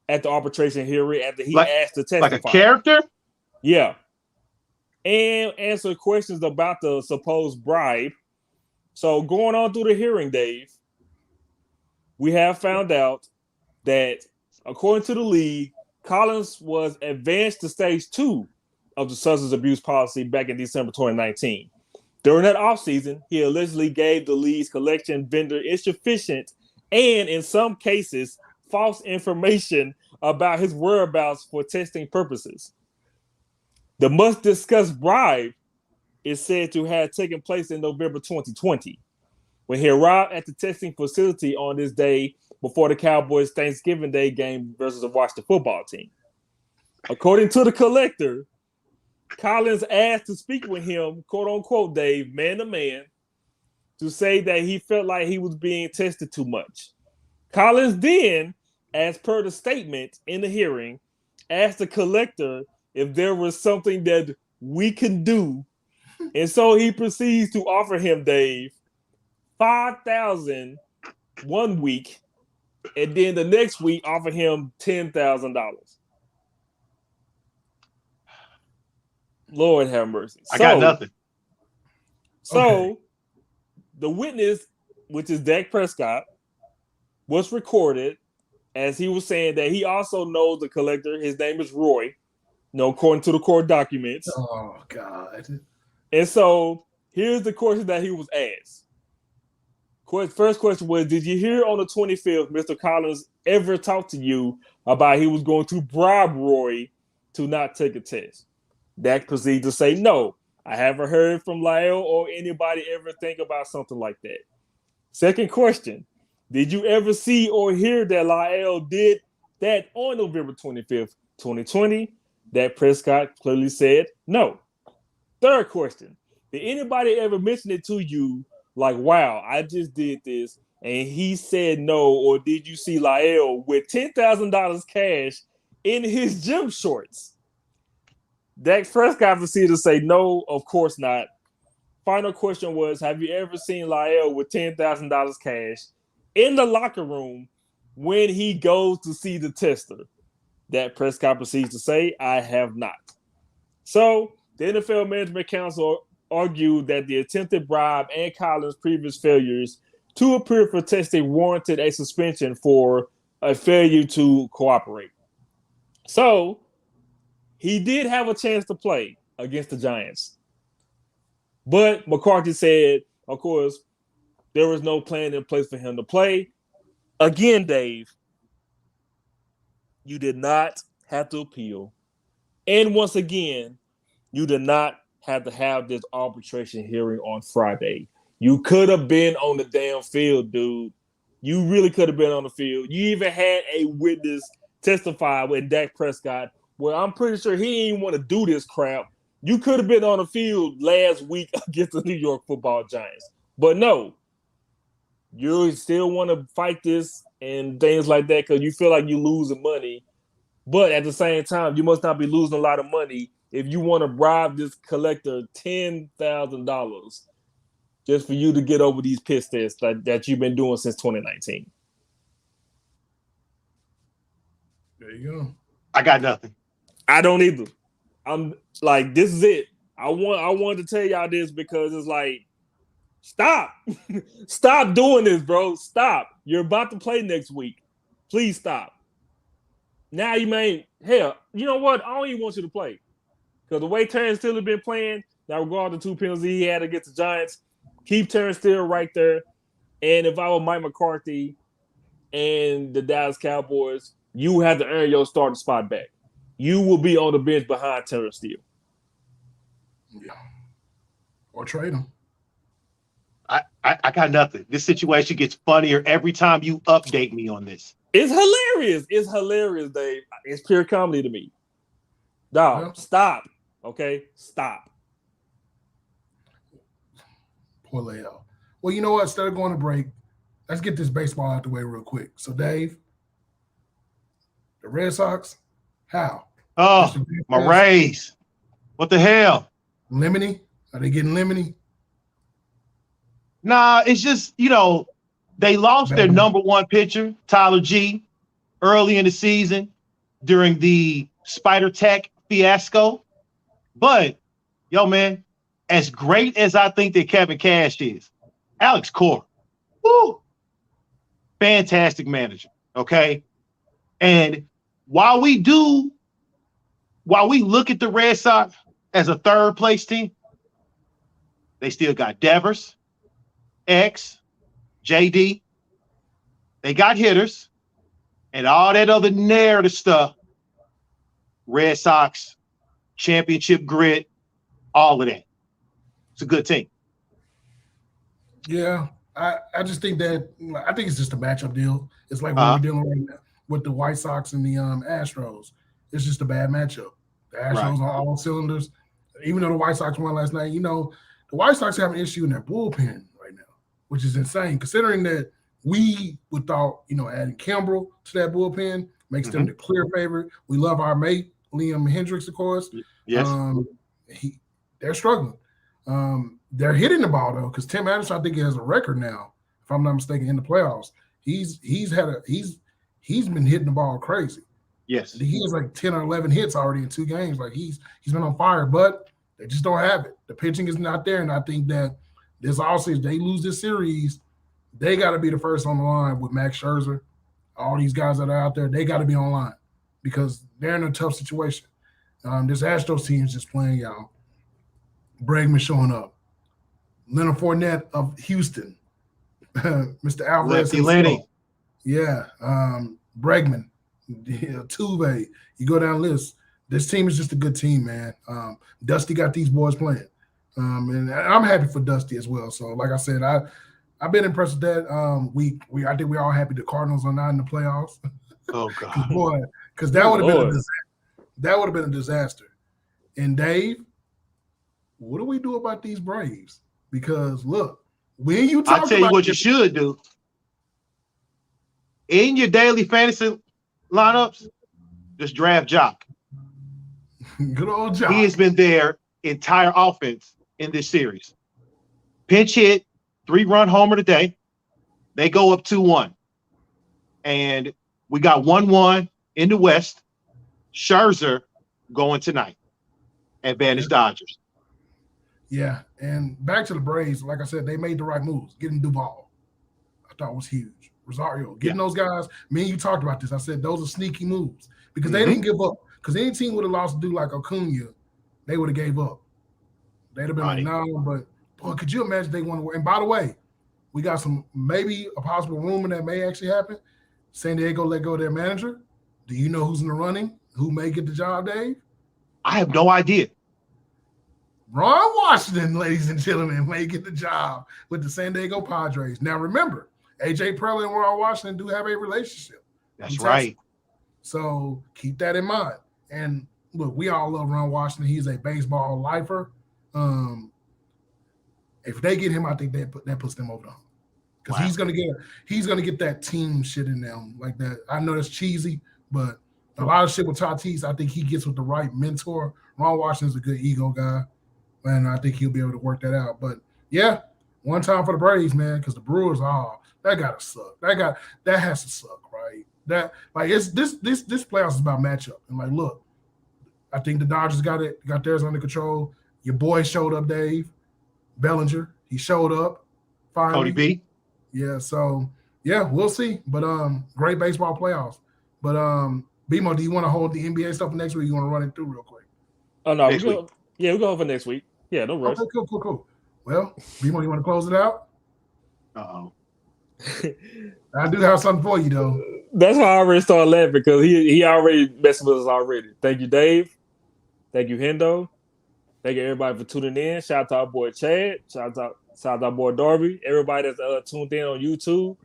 C: at the arbitration hearing after he asked to testify.
B: Like a character?
C: Yeah. And answer questions about the supposed bribe. So going on through the hearing, Dave, we have found out that according to the league, Collins was advanced to stage 2 of the substance abuse policy back in December 2019. During that offseason, he allegedly gave the league's collection vendor insufficient and, in some cases, false information about his whereabouts for testing purposes. The much-discussed bribe is said to have taken place in November 2020, when he arrived at the testing facility on this day before the Cowboys' Thanksgiving Day game versus the Washington football team. According to the collector, Collins asked to speak with him, quote-unquote, Dave, man-to-man, to say that he felt like he was being tested too much. Collins then, as per the statement in the hearing, asked the collector if there was something that we can do. And so he proceeds to offer him, Dave, $5,000 one week, and then the next week offer him $10,000. Lord have mercy.
B: I got nothing.
C: So the witness, which is Dak Prescott, was recorded as he was saying that he also knows the collector. His name is Roy, according to the court documents.
A: Oh, God.
C: And so here's the question that he was asked. First question was, did you hear on the 25th Mr. Collins ever talk to you about he was going to bribe Roy to not take a test? Dak proceeded to say, no, I haven't heard from La'el or anybody ever think about something like that. Second question, did you ever see or hear that La'el did that on November 25th, 2020? Dak Prescott clearly said no. Third question, did anybody ever mention it to you like, wow, I just did this, and he said no, or did you see La'el with $10,000 cash in his gym shorts? Dak Prescott proceeded to say no, of course not. Final question was, have you ever seen La'el with $10,000 cash in the locker room when he goes to see the tester? Dak Prescott proceeds to say, I have not. So the NFL Management Council argued that the attempted bribe and Collins' previous failures to appear for testing warranted a suspension for a failure to cooperate. So he did have a chance to play against the Giants. But McCarthy said, of course, there was no plan in place for him to play. Again, Dave, you did not have to appeal. And once again, you did not have to have this arbitration hearing on Friday. You could have been on the damn field, dude. You really could have been on the field. You even had a witness testify with Dak Prescott. Well, I'm pretty sure he didn't want to do this crap. You could have been on the field last week against the New York Football Giants. But no, you still want to fight this and things like that because you feel like you're losing money. But at the same time, you must not be losing a lot of money if you want to bribe this collector $10,000 just for you to get over these piss tests that you've been doing since 2019.
A: There you go.
B: I got nothing.
C: I don't either. I'm like, this is it. I wanted to tell y'all this because it's like, stop. Stop doing this, bro. Stop. You're about to play next week. Please stop. Now you may, hell, you know what? I don't even want you to play. Because the way Terrence Steele has been playing, now regarding the 2 penalties he had against the Giants, keep Terrence Steele right there. And if I were Mike McCarthy and the Dallas Cowboys, you have to earn your starting spot back. You will be on the bench behind Terrence Steele.
A: Yeah. Or trade him.
B: I got nothing. This situation gets funnier every time you update me on this.
C: It's hilarious. It's hilarious, Dave. It's pure comedy to me. Dog,
A: Yeah.
C: Stop. Okay? Stop.
A: Poor Leal. Well, you know what? Instead of going to break, let's get this baseball out the way real quick. So, Dave, the Red Sox, how?
B: Oh, my Rays. What the hell?
A: Lemony? Are they getting lemony?
B: Nah, it's just, they lost their number one pitcher, Tyler G, early in the season during the Spider Tech fiasco. But, man, as great as I think that Kevin Cash is, Alex Cora, woo, fantastic manager, okay? And while we look at the Red Sox as a third place team, they still got Devers, X, JD. They got hitters and all that other narrative stuff. Red Sox, championship grit, all of that. It's a good team.
A: Yeah, I just think that I think it's just a matchup deal. It's like what we're dealing right now with the White Sox and the Astros. It's just a bad matchup. The Astros are all cylinders. Even though the White Sox won last night, the White Sox have an issue in their bullpen right now, which is insane considering that we would thought, adding Kimbrel to that bullpen makes them the clear favorite. We love our mate, Liam Hendricks, of course.
B: Yes.
A: They're struggling. They're hitting the ball though, because Tim Anderson, I think he has a record now, if I'm not mistaken, in the playoffs. He's been hitting the ball crazy.
B: Yes.
A: He has like 10 or 11 hits already in 2 games. Like he's been on fire, but they just don't have it. The pitching is not there, and I think that this also, if they lose this series, they got to be the first on the line with Max Scherzer. All these guys that are out there, they got to be on line because they're in a tough situation. This Astros team is just playing, y'all. Bregman showing up. Leonard Fournette of Houston. Mr. Alvarez.
B: Lefty Lenny.
A: Yeah. Bregman. Tuve. You go down the list. This team is just a good team, man. Dusty got these boys playing. And I'm happy for Dusty as well. So, like I said, I've been impressed with that. I think we're all happy the Cardinals are not in the playoffs.
B: Oh God.
A: Boy, because that would have been a disaster. That would have been a disaster. And Dave, what do we do about these Braves? Because look, when you talk,
B: I'll tell you what you should do. In your daily fantasy lineups, just draft Jock.
A: Good old Jock.
B: He has been their entire offense in this series. Pinch hit, 3-run homer today. They go up 2-1. And we got 1-1 in the West. Scherzer going tonight. Advantage Dodgers.
A: Yeah, and back to the Braves, like I said, they made the right moves. Getting Duvall, I thought was huge. Rosario, getting those guys. Me and you talked about this. I said those are sneaky moves because they didn't give up. Because any team would have lost to do like Acuna, they would have gave up. They'd have been like, no, but boy, could you imagine they want to work? And by the way, we got some maybe a possible rumor that may actually happen. San Diego let go of their manager. Do you know who's in the running? Who may get the job, Dave?
B: I have no idea.
A: Ron Washington, ladies and gentlemen, may get the job with the San Diego Padres. Now, remember, A.J. Preller and Ron Washington do have a relationship.
B: That's right.
A: So keep that in mind. And look, we all love Ron Washington. He's a baseball lifer. If they get him, I think that puts them over the hump. Because he's gonna get that team shit in them like that. I know that's cheesy, but a lot of shit with Tatis, I think he gets with the right mentor. Ron Washington's a good ego guy, and I think he'll be able to work that out. But yeah, one time for the Braves, man, because the Brewers, that gotta suck. That has to suck, right? That like it's this playoffs is about matchup. And like, look, I think the Dodgers got theirs under control. Your boy showed up, Dave Bellinger. He showed up. Finally.
B: Cody B.
A: Yeah, so yeah, we'll see. But great baseball playoffs. But BMO, do you want to hold the NBA stuff next week? You want to run it through real quick?
C: Oh no, we're going for next week. Yeah, no rush.
A: Okay, cool. Well, BMO, you want to close it out?
B: Uh-oh.
A: I do have something for you though.
C: That's why I already started laughing because he already messing with us already. Thank you, Dave. Thank you, Hendo. Thank you, everybody, for tuning in. Shout out to our boy Chad. Shout out to our boy Darby. Everybody that's tuned in on YouTube,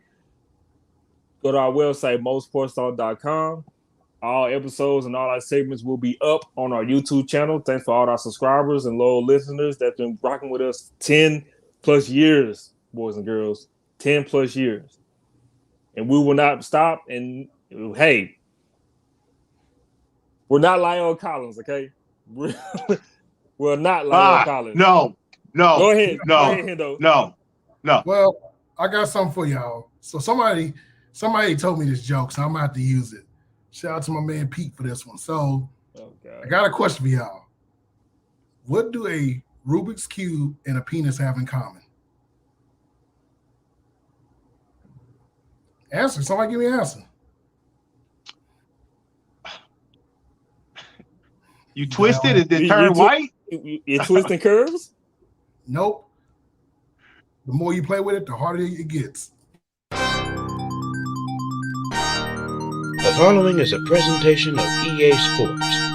C: go to our website, mosportstalk.com. All episodes and all our segments will be up on our YouTube channel. Thanks for all our subscribers and loyal listeners that's been rocking with us 10 plus years, boys and girls. 10 plus years. And we will not stop. And hey, we're not Lyle Collins, okay? We're not Lyle Collins.
B: No.
C: Go ahead.
B: No.
C: Go ahead, Hendo.
B: No.
A: Well, I got something for y'all. So somebody told me this joke, so I'm gonna have to use it. Shout out to my man Pete for this one. So I got a question for y'all. What do a Rubik's Cube and a penis have in common? Answer. Somebody give me an answer.
B: You twisted it, then turn white?
C: You twisting curves?
A: Nope. The more you play with it, the harder it gets.
J: The following is a presentation of EA Sports.